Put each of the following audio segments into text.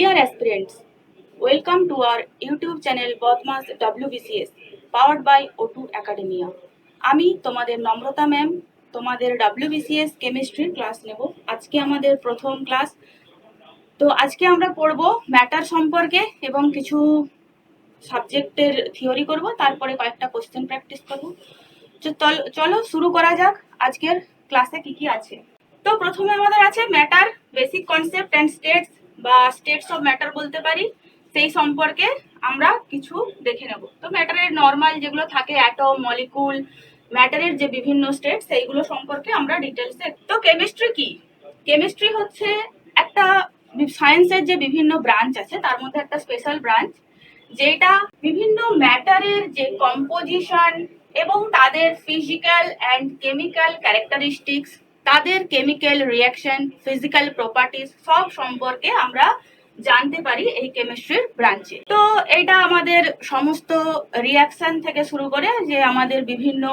Dear aspirants, welcome to our YouTube channel বদমাস WBCS powered by O2 Academia. আমি তোমাদের নম্রতা ম্যাম তোমাদের WBCS কেমিস্ট্রি ক্লাস নেব। আজকে আমাদের প্রথম ক্লাস। তো আজকে আমরা পড়ব ম্যাটার সম্পর্কে এবং কিছু সাবজেক্টের থিওরি করব, তারপরে কয়েকটা কোশ্চেন প্র্যাকটিস করব। চলো শুরু করা যাক আজকের ক্লাসে কি কি আছে। তো প্রথমে আমাদের আছে matter, basic concept and states বা স্টেটস অফ ম্যাটার বলতে পারি, সেই সম্পর্কে আমরা কিছু দেখে নেব। তো ম্যাটারের নর্মাল যেগুলো থাকে অ্যাটম, মলিকুল, ম্যাটারের যে বিভিন্ন স্টেট সেইগুলো সম্পর্কে আমরা ডিটেলসে। তো কেমিস্ট্রি কি? কেমিস্ট্রি হচ্ছে একটা সায়েন্সের যে বিভিন্ন ব্রাঞ্চ আছে তার মধ্যে একটা স্পেশাল ব্রাঞ্চ, যেটা বিভিন্ন ম্যাটারের যে কম্পোজিশন এবং তাদের ফিজিক্যাল অ্যান্ড কেমিক্যাল ক্যারেক্টারিস্টিক্স, তাদের কেমিক্যাল রিয়াকশন, ফিজিক্যাল প্রপার্টিস সব সম্পর্কে আমরা জানতে পারি এই কেমিস্ট্রির ব্রাঞ্চে। তো এটা আমাদের সমস্ত রিয়াকশন থেকে শুরু করে যে আমাদের বিভিন্ন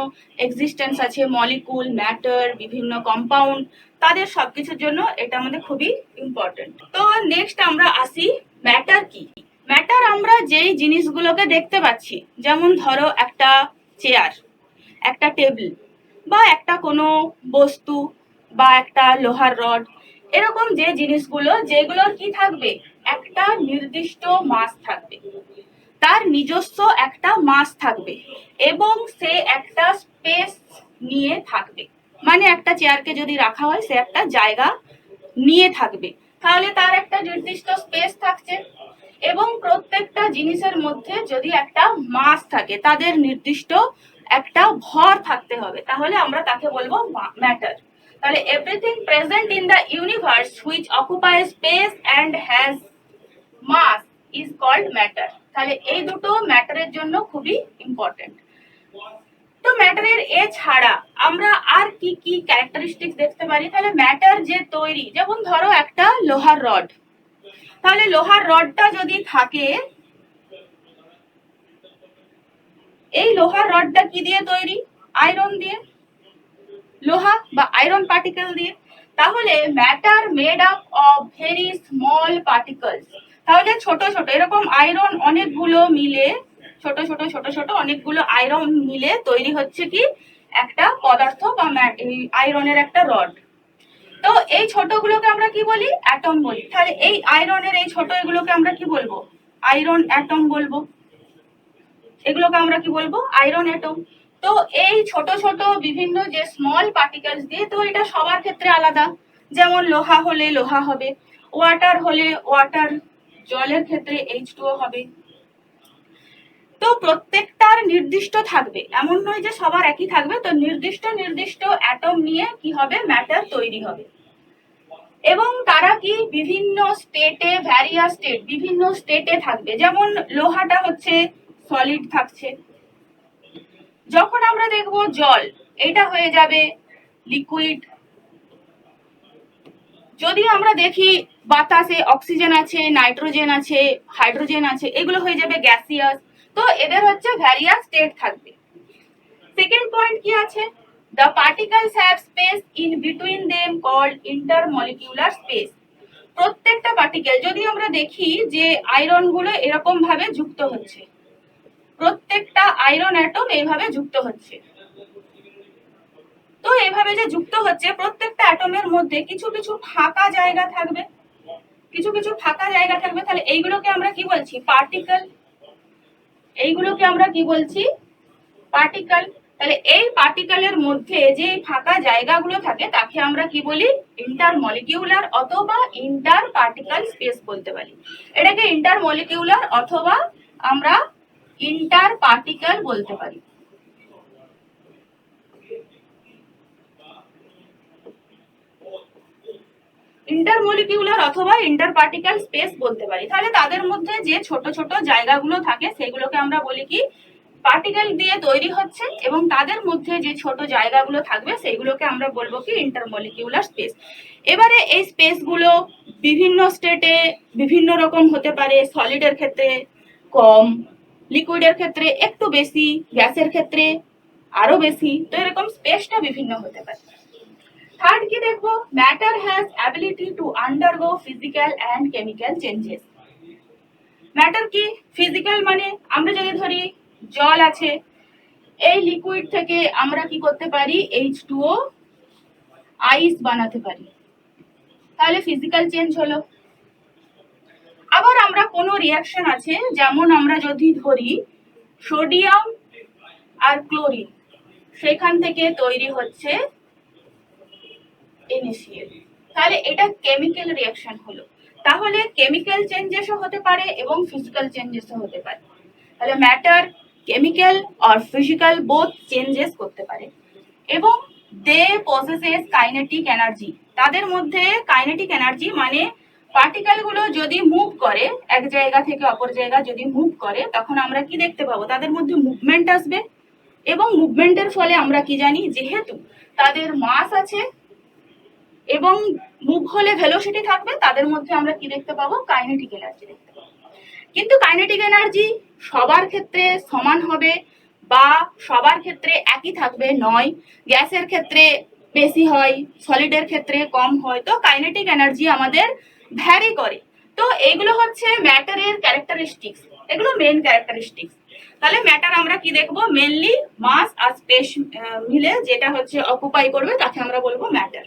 এক্সিস্টেন্স আছে, মলিকুল, ম্যাটার, বিভিন্ন কম্পাউন্ড, তাদের সবকিছুর জন্য এটা আমাদের খুবই ইম্পর্টেন্ট। তো নেক্সট আমরা আসি ম্যাটার কি। ম্যাটার আমরা যেই জিনিসগুলোকে দেখতে পাচ্ছি, যেমন ধরো একটা চেয়ার, একটা টেবিল, বা একটা কোনো বস্তু, বা একটা লোহার রড, এরকম যে জিনিসগুলো যেগুলোর কি থাকবে, একটা নির্দিষ্ট মাস থাকবে, তার নিজস্ব একটা মাস থাকবে এবং সে একটা স্পেস নিয়ে থাকবে। মানে একটা চেয়ারকে যদি রাখা হয় সে একটা জায়গা নিয়ে থাকবে, তাহলে তার একটা নির্দিষ্ট স্পেস থাকছে। এবং প্রত্যেকটা জিনিসের মধ্যে যদি একটা মাস থাকে, তাদের নির্দিষ্ট একটা ভর থাকতে হবে, তাহলে আমরা তাকে বলবো ম্যাটার। তাহলে everything present in the universe which occupy space and has mass is called matter. তাহলে এই দুটো ম্যাটারের জন্য খুবই ইম্পর্টেন্ট। তো ম্যাটারের এছাড়া আমরা আর কি কি ক্যারেক্টারিস্টিক্স দেখতে পারি? তাহলে ম্যাটার যে তৈরি, যেমন ধরো একটা লোহার রড, তাহলে লোহার রডটা যদি থাকে, এই লোহার রডটা কি দিয়ে তৈরি? আয়রন দিয়ে, লোহা বা আয়রন পার্টিকেল দিয়ে। তাহলে matter made up of very small particles. তাহলে ছোট ছোট এরকম আয়রন অনেকগুলো মিলে, ছোট ছোট ছোট ছোট অনেকগুলো আয়রন মিলে তৈরি হচ্ছে কি একটা পদার্থ বা আয়রনের একটা রড। তো এই ছোটগুলোকে আমরা কি বলি? অ্যাটম বলি। তাহলে এই আয়রনের এই ছোট এগুলোকে আমরা কি বলবো? আয়রন অ্যাটম বলবো। এগুলোকে আমরা কি বলবো? Iron atom. তো এই ছোট ছোট বিভিন্ন যে স্মল পার্টিকেলস দিয়ে, তো এটা সবার ক্ষেত্রে আলাদা। যেমন লোহা হলে লোহা হবে, ওয়াটার হলে ওয়াটার, জলের ক্ষেত্রে H2O হবে। তো প্রত্যেকটার নির্দিষ্ট থাকবে, এমন নয় যে সবার একই থাকবে। তো নির্দিষ্ট নির্দিষ্ট অ্যাটম নিয়ে কি হবে? ম্যাটার তৈরি হবে। এবং তারা কি বিভিন্ন স্টেটে, ভ্যারিয়াস স্টেট, বিভিন্ন স্টেটে থাকবে। যেমন লোহাটা হচ্ছে সলিড থাকছে, যখন আমরা দেখব জল, এটা হয়ে যাবে লিকুইড। যদি আমরা দেখি বাতাসে অক্সিজেন আছে, নাইট্রোজেন আছে, হাইড্রোজেন আছে, এগুলো হয়ে যাবে গ্যাসিয়াস। তো এদের হচ্ছে ভ্যারিয়াস স্টেট থাকবে। সেকেন্ড পয়েন্ট কি আছে? The particles have space in between them called intermolecular space. প্রত্যেকটা পার্টিকেল যদি আমরা দেখি যে আয়রন গুলো এরকম ভাবে যুক্ত হচ্ছে, প্রত্যেকটা আয়রন অ্যাটম এইভাবে যুক্ত হচ্ছে। তো এইভাবে যে যুক্ত হচ্ছে, প্রত্যেকটা অ্যাটমের মধ্যে কিছু কিছু ফাঁকা জায়গা থাকবে, কিছু কিছু ফাঁকা জায়গা থাকবে। তাহলে এইগুলোকে আমরা কি বলছি? পার্টিকেল। এইগুলোকে আমরা কি বলছি? পার্টিকেল। তাহলে এই পার্টিকেলের মধ্যে যে ফাঁকা জায়গাগুলো থাকে তাকে আমরা কি বলি? ইন্টারমলিকিউলার অথবা ইন্টার পার্টিকেল স্পেস বলতে পারি। এটাকে ইন্টারমলিকিউলার অথবা আমরা ইন্টার পার্টিকেল বলতে পারি। ইন্টারমলিকিউলার অথবা ইন্টার পার্টিকেল স্পেস বলতে পারি। তাহলে তাদের মধ্যে যে ছোট ছোট জায়গাগুলো থাকে সেগুলোকে আমরা বলি কি? পার্টিকেল দিয়ে তৈরি হচ্ছে, এবং তাদের মধ্যে যে ছোট জায়গাগুলো থাকবে সেগুলোকে আমরা বলবো কি? ইন্টারমলিকিউলার স্পেস। এবারে এই স্পেসগুলো বিভিন্ন স্টেটে বিভিন্ন রকম হতে পারে। সলিডের ক্ষেত্রে কম, লিকুইডের ক্ষেত্রে একটু বেশি, গ্যাসের ক্ষেত্রে আরো বেশি। তো এরকম স্পেসটা বিভিন্ন হতে পারে। থার্ড কি দেখবো? Matter has ability to undergo physical and chemical changes. Matter কি? ফিজিক্যাল মানে আমরা যদি ধরি জল আছে, এই লিকুইড থেকে আমরা কি করতে পারি, H2O আইস বানাতে পারি, তাহলে ফিজিক্যাল চেঞ্জ হলো। আবার আমরা কোনো রিয়াকশন আছে, যেমন আমরা যদি ধরি সোডিয়াম আর ক্লোরিন, সেখান থেকে তৈরি হচ্ছে NaCl, তাহলে এটা কেমিক্যাল রিয়াকশন হলো। তাহলে কেমিক্যাল চেঞ্জেসও হতে পারে এবং ফিজিক্যাল চেঞ্জেসও হতে পারে। তাহলে ম্যাটার কেমিক্যাল আর ফিজিক্যাল বোথ চেঞ্জেস করতে পারে এবং দে পসেসেস কাইনেটিক এনার্জি। তাদের মধ্যে কাইনেটিক এনার্জি মানে পার্টিকেল গুলো যদি মুভ করে এক জায়গা থেকে অপর জায়গা যদি মুভ করে, তখন আমরা কি দেখতে পাবো, তাদের মধ্যে মুভমেন্ট আসবে এবং মুভমেন্টের ফলে আমরা কি জানি, যেহেতু তাদের মাস আছে এবং মুভ হলে ভেলোসিটি থাকবে, তাদের মধ্যে আমরা কি দেখতে পাবো, কাইনেটিক এনার্জি দেখতে পাবো। কিন্তু কাইনেটিক এনার্জি সবার ক্ষেত্রে সমান হবে বা সবার ক্ষেত্রে একই থাকবে নয়, গ্যাসের ক্ষেত্রে বেশি হয়, সলিডের ক্ষেত্রে কম হয়, তো কাইনেটিক এনার্জি আমাদের ভ্যারি করে। তো এইগুলো হচ্ছে ম্যাটারের ক্যারেক্টারিস্টিক্স, এগুলো মেন ক্যারেক্টারিস্টিক্স। তাহলে ম্যাটার আমরা কি দেখবো, মেনলি মাস আর স্পেস মিলে যেটা হচ্ছে অকুপাই করবে তাকে আমরা বলবো ম্যাটার।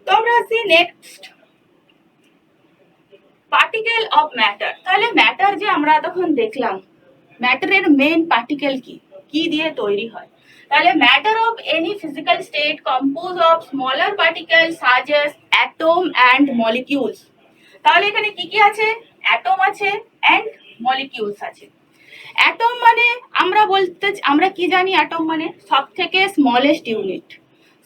তো আমরা আসি নেক্সট, পার্টিকেল অফ ম্যাটার। তাহলে ম্যাটার যে আমরা এতক্ষণ দেখলাম, ম্যাটারের মেন পার্টিকেল কি, কি দিয়ে তৈরি হয়? তাহলে matter of any physical state compose of smaller particle such as atom and molecules. তাহলে এখানে কি কি আছে, অ্যাটম আছে অ্যান্ড মলিকিউলস আছে। অ্যাটম মানে আমরা কি জানি, অ্যাটম মানে সব থেকে স্মলেস্ট ইউনিট,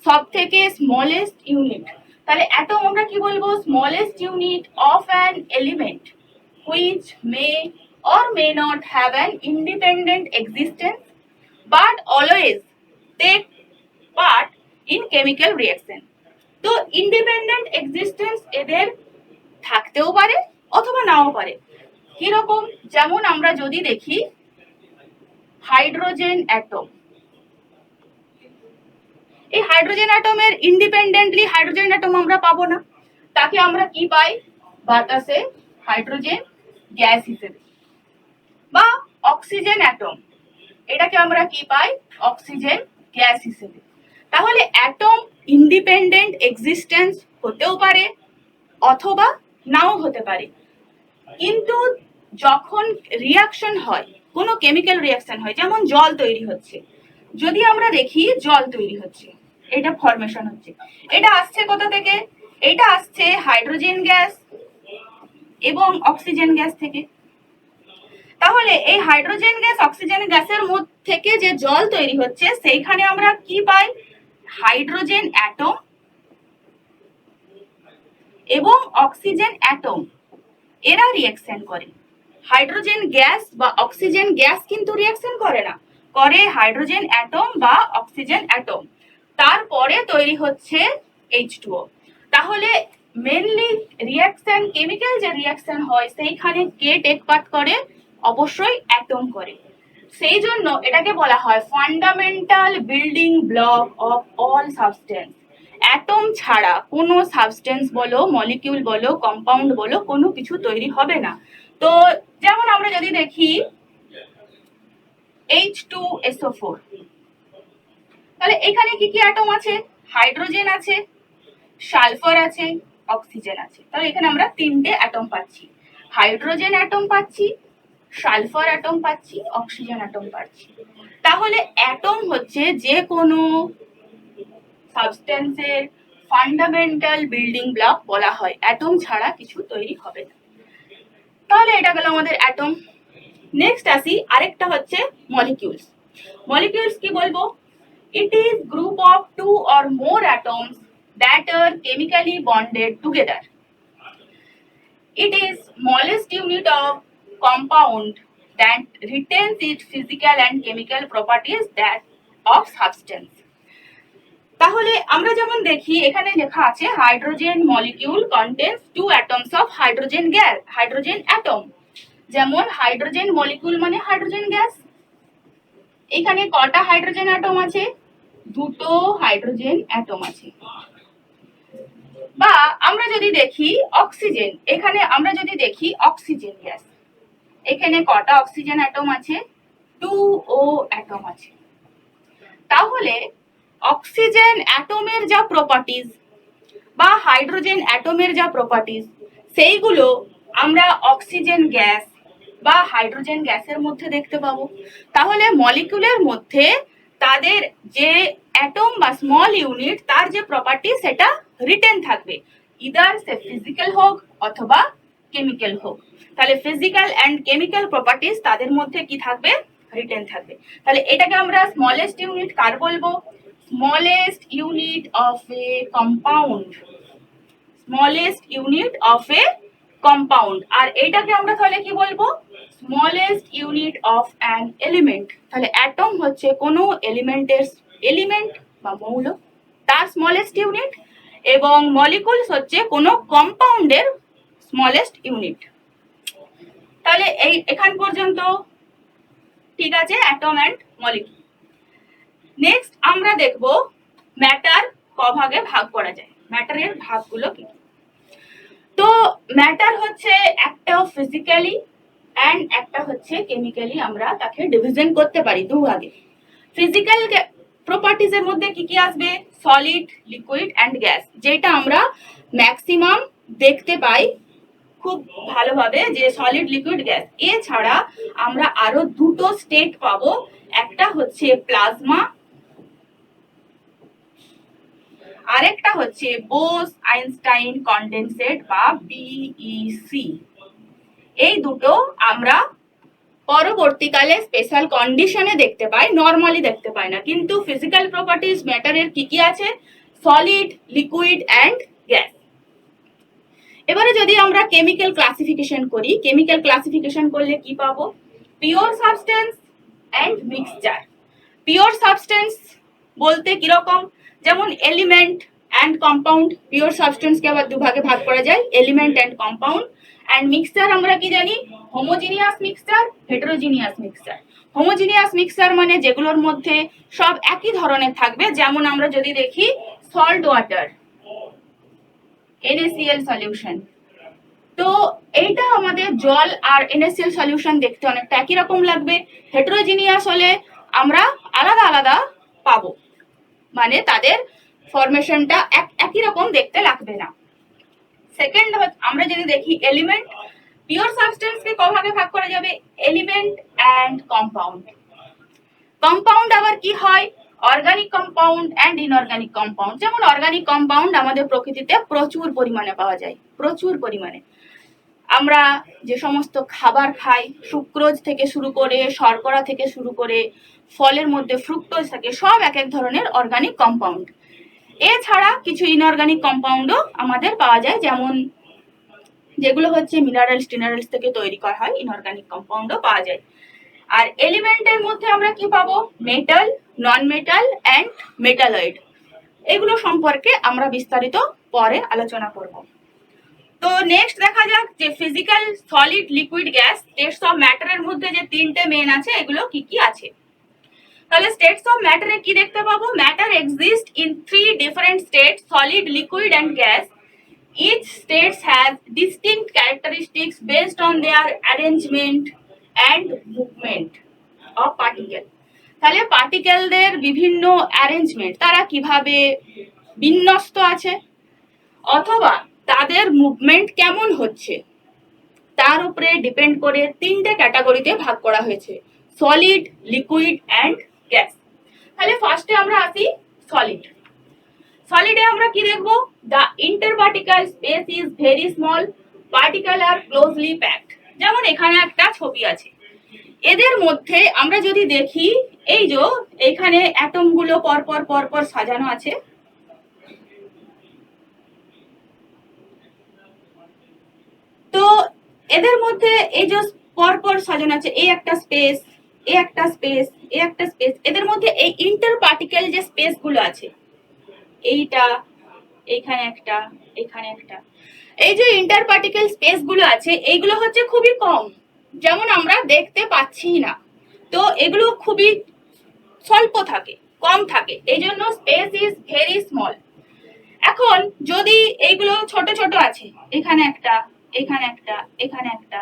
সব থেকে স্মলেস্ট ইউনিট। তাহলে অ্যাটম আমরা কি বলবো, smallest unit of an element which may or may not have an independent existence but always take part in chemical reaction. তো ইন্ডিপেন্ডেন্ট এক্সিস্টেন্স এদের থাকতেও পারে অথবা নাও পারে। কিরকম, যেমন আমরা যদি দেখি হাইড্রোজেন অ্যাটম, এই হাইড্রোজেন অ্যাটমের ইন্ডিপেন্ডেন্টলি হাইড্রোজেন অ্যাটম আমরা পাবো না, তাকে আমরা কি পাই, বাতাসে হাইড্রোজেন গ্যাস হিসেবে। বা অক্সিজেন অ্যাটম, এটাকে আমরা কি পাই, অক্সিজেন গ্যাস হিসেবে। তাহলে অ্যাটম ইন্ডিপেন্ডেন্ট এক্সিস্টেন্স হতেও পারে অথবা নাও হতে পারে। কিন্তু যখন রিয়াকশন হয়, কোনো কেমিক্যাল রিয়াকশন হয়, যেমন জল তৈরি হচ্ছে, যদি আমরা দেখি জল তৈরি হচ্ছে, এটা ফরমেশন হচ্ছে, এটা আসছে কোথা থেকে, এটা আসছে হাইড্রোজেন গ্যাস এবং অক্সিজেন গ্যাস থেকে। তাহলে এই হাইড্রোজেন গ্যাস অক্সিজেন গ্যাসের মধ্যে থেকে যে জল তৈরি হচ্ছে, সেইখানে আমরা কি পাই, হাইড্রোজেন অ্যাটম এবং অক্সিজেন অ্যাটম, এরা রিঅ্যাকশন করে। হাইড্রোজেন গ্যাস বা অক্সিজেন গ্যাস কিন্তু রিঅ্যাকশন করে না, করে হাইড্রোজেন অ্যাটম বা অক্সিজেন অ্যাটম, তারপরে তৈরি হচ্ছে H2O। তাহলে মেনলি রিঅ্যাকশন, কেমিক্যাল যে রিঅ্যাকশন হয় সেইখানে কে টেক পার্ট করে, অবশ্যই অ্যাটম করে। সেই জন্য এটাকে বলা হয় fundamental building block of all substance. Atom ছাড়া কোনো সাবস্টেন্স বলো, মলিকিউল বলো, কম্পাউন্ড বলো, কোনো কিছু তৈরি হবে না। তো যেমন আমরা যদি দেখি H2SO4, তাহলে এখানে কি কি অ্যাটম আছে, হাইড্রোজেন আছে, সালফার আছে, অক্সিজেন আছে। তাহলে এখানে আমরা তিনটে অ্যাটম পাচ্ছি, হাইড্রোজেন অ্যাটম পাচ্ছি, সালফার অ্যাটম পাচ্ছি, অক্সিজেন অ্যাটম পাচ্ছি। তাহলে অ্যাটম হচ্ছে যে কোনো সাবস্টেন্সের ফান্ডামেন্টাল বিল্ডিং ব্লক বলা হয়, অ্যাটম ছাড়া কিছু তৈরি হবে না। তাহলে এটা গেল আমাদের অ্যাটম। নেক্সট আসি, আরেকটা হচ্ছে মলিকিউলস। মলিকিউলস কি বলবো, it is group of two or more atoms that are chemically bonded together. It is smallest unit of compound that retains its physical and chemical properties that of substance. তাহলে আমরা যেমন দেখি এখানে লেখা আছে hydrogen molecule contains two atoms of hydrogen gas, hydrogen atom. যেমন hydrogen molecule মানে hydrogen gas, এখানে কটা হাইড্রোজেন অ্যাটম আছে, দুটো হাইড্রোজেন অ্যাটম আছে। বা আমরা যদি দেখি অক্সিজেন, এখানে আমরা যদি দেখি অক্সিজেন গ্যাস, এখানে কটা অক্সিজেন অ্যাটম আছে? 2O অ্যাটম আছে। তাহলে অক্সিজেন অ্যাটমের যা প্রপার্টিজ বা হাইড্রোজেন অ্যাটমের যা প্রপার্টিজ সেইগুলো আমরা অক্সিজেন গ্যাস বা হাইড্রোজেন গ্যাসের মধ্যে দেখতে পাবো। তাহলে মলিকুলের মধ্যে তাদের যে অ্যাটম বা স্মল ইউনিট তার যে প্রপার্টি সেটা রিটেন থাকবে, ইদার সে ফিজিক্যাল হোক অথবা কেমিক্যাল হোক। তাহলে ফিজিক্যাল অ্যান্ড কেমিক্যাল প্রপার্টিজ তাদের মধ্যে কি থাকবে? রিটেন থাকবে। তাহলে এটাকে আমরা স্মলেস্ট ইউনিট কার বলবো? Smallest unit of a compound, smallest unit of a compound. আর এটাকে আমরা তাহলে কি বলবো? Smallest unit of an element. তাহলে অ্যাটম হচ্ছে কোনো এলিমেন্টের, এলিমেন্ট বা মৌল, তার স্মলেস্ট ইউনিট, এবং মলিকুলস হচ্ছে কোনো কম্পাউন্ডের স্মলেস্ট ইউনিট। তাহলে এই এখান পর্যন্ত ঠিক আছে, অ্যাটম অ্যান্ড মলিকুল। নেক্সট আমরা দেখব ম্যাটার ক ভাগে ভাগ করা যায়, ম্যাটারের ভাগগুলো কি। তো ম্যাটার হচ্ছে একটা ফিজিক্যালি অ্যান্ড একটা হচ্ছে কেমিক্যালি, আমরা তাকে ডিভিশন করতে পারি দু ভাগে। ফিজিক্যাল প্রপার্টিজ এর মধ্যে কি কি আসবে? সলিড, লিকুইড অ্যান্ড গ্যাস, যেটা আমরা ম্যাক্সিমাম দেখতে পাই খুব ভালোভাবে, যে সলিড, লিকুইড, গ্যাস। এছাড়া আমরা আরো দুটো স্টেট পাবো, একটা হচ্ছে প্লাজমা, আরেকটা হচ্ছে বোস আইনস্টাইন কনডেনসেট বা বিইসি। এই দুটো আমরা পরবর্তীকালে স্পেশাল কন্ডিশনে দেখতে পাই, নর্মালি দেখতে পাই না। কিন্তু ফিজিক্যাল প্রপার্টিজ ম্যাটারের কি কি আছে? Solid, liquid and gas. এবারে যদি আমরা কেমিক্যাল ক্লাসিফিকেশন করি, কেমিক্যাল ক্লাসিফিকেশন করলে কি পাবো? Pure substance and mixture. Pure substance বলতে কিরকম? যেমন এলিমেন্ট অ্যান্ড কম্পাউন্ড, পিওর সাবস্টেন্সকে আবার দুভাগে ভাগ করা যায়, element and compound. And mixture আমরা কি জানি? Homogeneous mixture, heterogeneous mixture. Homogeneous mixture মানে যেগুলোর মধ্যে সব একই ধরনের থাকবে, যেমন আমরা যদি দেখি সল্ট ওয়াটার, NaCl সলিউশন। তো এইটা আমাদের জল আর NaCl সলিউশন দেখতে অনেকটা একই রকম লাগবে। হেটেরোজিনিয়াস হলে আমরা আলাদা আলাদা পাবো, মানে তাদের ফরমেশনটা একই রকম দেখতে লাগবে না। সেকেন্ড আমরা যদি দেখি এলিমেন্ট, পিওর সাবস্টেন্সকে ক ভাগে ভাগ করা যাবে? Element and compound. কম্পাউন্ড আবার কি হয়? Organic compound and inorganic compound. যেমন অর্গানিক কম্পাউন্ড আমাদের প্রকৃতিতে প্রচুর পরিমাণে পাওয়া যায়, প্রচুর পরিমাণে। আমরা যে সমস্ত খাবার খাই, সুক্রোজ থেকে শুরু করে, শর্করা থেকে শুরু করে, ফলের মধ্যে ফ্রুক্টোজ থাকে, সব এক এক ধরনের অর্গানিক কম্পাউন্ড। এছাড়া কিছু ইনঅর্গানিক কম্পাউন্ডও আমাদের পাওয়া যায়, যেমন যেগুলো হচ্ছে মিনারেলস টিনারেলস থেকে তৈরি করা হয়, ইনঅর্গানিক কম্পাউন্ডও পাওয়া যায়। আর এলিমেন্টের মধ্যে আমরা কি পাবো? Metal, non metal and metalloid. এগুলো সম্পর্কে আমরা বিস্তারিত পরে আলোচনা করব। তো নেক্সট দেখা যাক যে physical, solid, liquid, gas, states of ম্যাটারের মধ্যে যে তিনটে মেন আছে, এগুলো কি কি আছে। তাহলে স্টেটস অফ ম্যাটারে কি দেখতে পাবো? Matter exist in 3 different states, solid, liquid and gas. Each states has distinct characteristics based on their arrangement and movement of particle. তাহলে পার্টিকেলদের বিভিন্ন অ্যারেঞ্জমেন্ট, তারা কিভাবে বিন্যস্ত আছে অথবা তাদের মুভমেন্ট কেমন হচ্ছে, তার উপরে ডিপেন্ড করে তিনটে ক্যাটাগরিতে ভাগ করা হয়েছে, সলিড, লিকুইড অ্যান্ড গ্যাস। তাহলে ফার্স্টে আমরা আসি সলিড। সলিডে আমরা কি দেখবো? The interparticle space is very small, particle আর ক্লোজলি প্যাকড। যেমন এখানে একটা ছবি আছে, এদের মধ্যে আমরা যদি দেখি, এই যে এখানে অ্যাটম গুলো পরপর পরপর সাজানো আছে, তো এদের মধ্যে এই যে পরপর সাজানো আছে, এই একটা স্পেস, এই একটা স্পেস, এই একটা স্পেস, এদের মধ্যে এই ইন্টারপার্টিকেল যে স্পেস গুলো আছে, এইটা, এখানে একটা, এখানে একটা, এই যে ইন্টারপার্টিকেল স্পেস গুলো আছে, এইগুলো হচ্ছে খুবই কম, যেমন আমরা দেখতে পাচ্ছি না। তো এগুলো খুবই স্বল্প থাকে, কম থাকে, এই জন্য স্পেস ইজ ভেরি স্মল। এখন যদি এইগুলো ছোট ছোট আছে, এখানে একটা, এখানে একটা, এখানে একটা,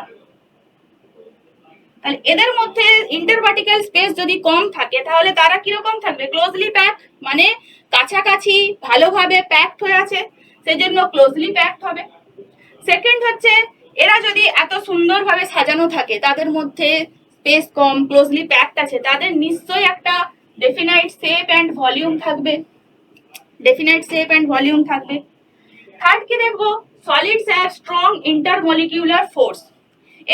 তাহলে এদের মধ্যে ইন্টারভার্টিক্যাল স্পেস যদি কম থাকে তাহলে তারা কিরকম থাকবে? ক্লোজলি প্যাক, মানে কাছাকাছি ভালোভাবে প্যাকড হয়ে আছে, সেজন্য ক্লোজলি প্যাকড হবে। সেকেন্ড হচ্ছে এরা যদি এত সুন্দরভাবে সাজানো থাকে, তাদের মধ্যে স্পেস কম, ক্লোজলি প্যাকড আছে, তাদের নিশ্চয়ই একটা ডেফিনাইট শেপ অ্যান্ড ভলিউম থাকবে, ডেফিনাইট শেপ অ্যান্ড ভলিউম থাকবে। থার্ড কি দেখবো? Solids have strong intermolecular force.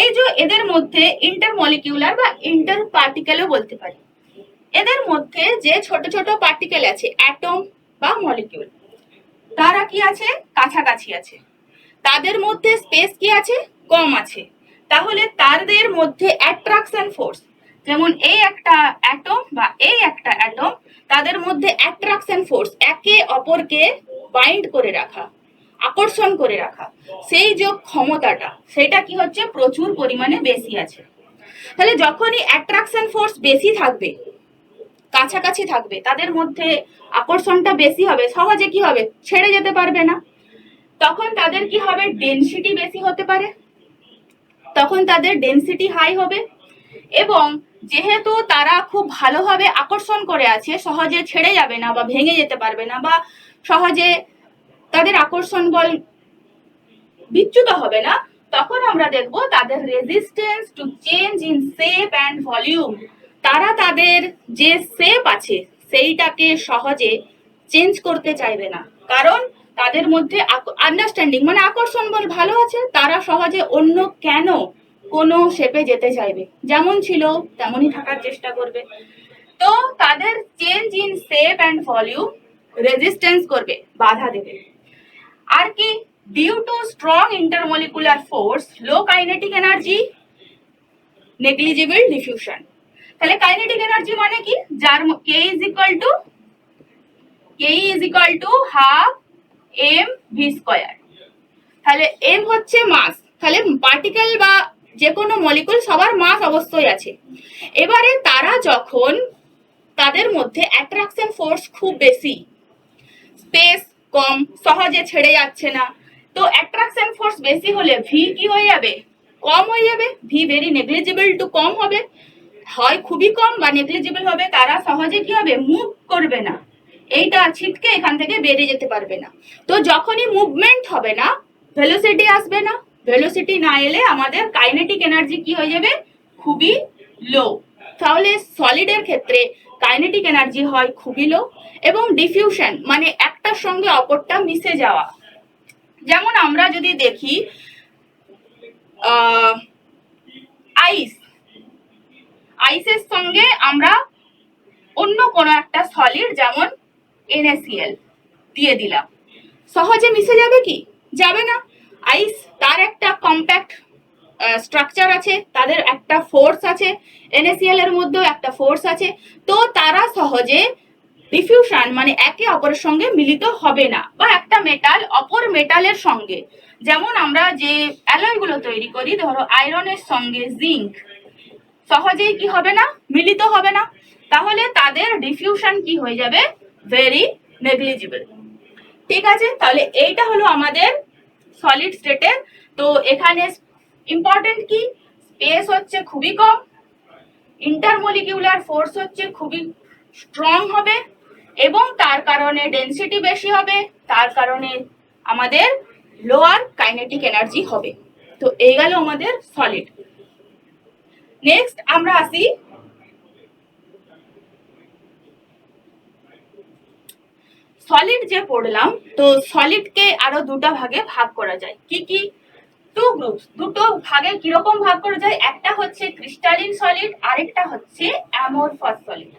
এই যে এদের মধ্যে ইন্টারমলিকিউলার বা ইন্টার পার্টিকেলও বলতে পারি, এদের মধ্যে যে ছোট ছোট পার্টিকেল আছে, অ্যাটম বা মলিকিউল, তারা কি আছে? কাছাকাছি আছে, তাদের মধ্যে স্পেস কি আছে? কম আছে। তাহলে তাদের মধ্যে অ্যাট্রাকশন ফোর্স, যেমন এই একটা অ্যাটম বা এই একটা অ্যাটম, তাদের মধ্যে অ্যাট্রাকশন ফোর্স, একে অপরকে বাইন্ড করে রাখা, আকর্ষণ করে রাখা, সেই যে ক্ষমতাটা, সেটা কি হচ্ছে? প্রচুর পরিমাণে বেশি আছে। তাহলে যখনই অ্যাট্রাকশন ফোর্স বেশি থাকবে, কাছাকাছি থাকবে, তাদের মধ্যে আকর্ষণটা বেশি হবে, সহজে কি হবে? ছেড়ে যেতে পারবে না। তখন তাদের কি হবে? ডেনসিটি বেশি হতে পারে, তখন তাদের ডেনসিটি হাই হবে, এবং যেহেতু তারা খুব ভালোভাবে আকর্ষণ করে আছে, সহজে ছেড়ে যাবে না বা ভেঙে যেতে পারবে না, বা সহজে তাদের আকর্ষণ বল বিচ্যুত হবে না, তখন আমরা দেখব তাদের resistance to change in shape and volume, তারা তাদের যে শেপ আছে সেইটাকে সহজে চেঞ্জ করতে চাইবে না, কারণ তাদের মধ্যে আন্ডারস্ট্যান্ডিং মানে আকর্ষণ বল ভালো আছে, তারা সহজে অন্য কেন কোনো শেপে যেতে চাইবে, যেমন ছিল তেমনই থাকার চেষ্টা করবে। তো তাদের change in shape and volume resistance করবে, বাধা দেবে। আর কি? Due to strong intermolecular force, low kinetic energy, negligible diffusion. তাহলে কাইনেটিক এনার্জি মানে কি? যার K is equal to half m v square. তাহলে এম হচ্ছে মাস, তাহলে পার্টিকেল বা যে কোনো মলিকুল সবার মাস অবশ্যই আছে। এবারে তারা যখন, তাদের মধ্যে অ্যাট্রাকশন ফোর্স খুব বেশি, স্পেস কম, সহজে ছেড়ে যাচ্ছে না, তো অ্যাট্রাকশন ফোর্স বেশি হলে ভি কি হয়ে যাবে? কম হয়ে যাবে। ভি ভেরি নেগলিজিবল টু কম হবে, হয় খুবই কম বা নেগলিজিবল হবে, তারা সহজে কি হবে? মুভ করবে না, এইটা ছিটকে এখান থেকে বেরিয়ে যেতে পারবে না। তো যখনই মুভমেন্ট হবে না, ভেলোসিটি আসবে না, ভেলোসিটি না এলে আমাদের কাইনেটিক এনার্জি কি হয়ে যাবে? খুবই লো। তাহলে সলিডের ক্ষেত্রে কাইনেটিক এনার্জি হয় খুবই লো, এবং ডিফিউশন মানে একটার সঙ্গে অপরটা মিশে যাওয়া। যেমন আমরা যদি দেখি আইস, আইসের সঙ্গে আমরা অন্য কোনো একটা সলিড যেমন NaCl দিয়ে দিলাম, সহজে মিশে যাবে কি? যাবে না। আইস, তার একটা কম্প্যাক্ট স্ট্রাকচার আছে, তাদের একটা ফোর্স আছে, NaCl এর মধ্যেও একটা ফোর্স আছে, তো তারা সহজে ডিফিউশন মানে একে অপরের সঙ্গে মিলিত হবে না, বা একটা মেটাল অপর মেটালের সঙ্গে, যেমন আমরা যে অ্যালয়গুলো তৈরি করি, ধরো আয়রনের সঙ্গে জিঙ্ক, সহজেই কি হবে না? মিলিত হবে না। তাহলে তাদের ডিফিউশন কি হয়ে যাবে? Very negligible. ঠিক আছে, তাহলে এইটা হলো আমাদের সলিড স্টেটের। তো এখানে ইম্পর্টেন্ট কি? স্পেস হচ্ছে খুবই কম, ইন্টারমলিকিউলার ফোর্স হচ্ছে খুবই স্ট্রং হবে, এবং তার কারণে ডেনসিটি বেশি হবে, তার কারণে আমাদের লোয়ার কাইনেটিক এনার্জি হবে। তো এই গেল আমাদের সলিড। নেক্সট আমরা আসি সলিড যে পড়লাম, তো সলিডকে আরো দুটো ভাগে ভাগ করা যায়। কি কি? টু গ্রুপস, দুটো ভাগে কিরকম ভাগ করা যায়? একটা হচ্ছে ক্রিস্টালিন সলিড, আরেকটা হচ্ছে অ্যামরফাস সলিড।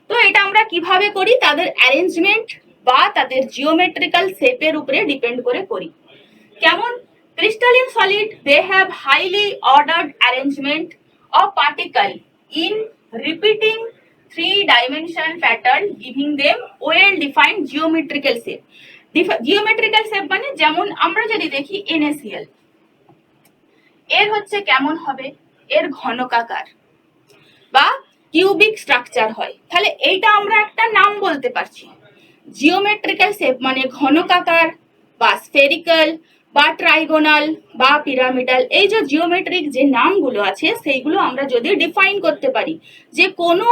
তো এটা আমরা কিভাবে করি? তাদের অ্যারেঞ্জমেন্ট বা তাদের জিওমেট্রিক্যাল শেপের উপরে ডিপেন্ড করে করি। কেমন? Crystalline solid, they have highly ordered arrangement of particle in repeating 3-dimensional pattern, giving them well defined geometrical shape. Geometrical shape মানে যেমন আমরা যদি দেখি NaCl, এর হচ্ছে কেমন হবে? এর ঘনকাকার বা কিউবিক স্ট্রাকচার হয়। তাহলে এইটা আমরা একটা নাম বলতে পারছি, জিওমেট্রিক্যাল শেপ মানে ঘনকাকার বা স্ফেরিক্যাল বা ট্রাইগোনাল বা পিরামিডাল, এই যে জিওমেট্রিক যে নামগুলো আছে সেইগুলো আমরা যদি ডিফাইন করতে পারি যে কোনো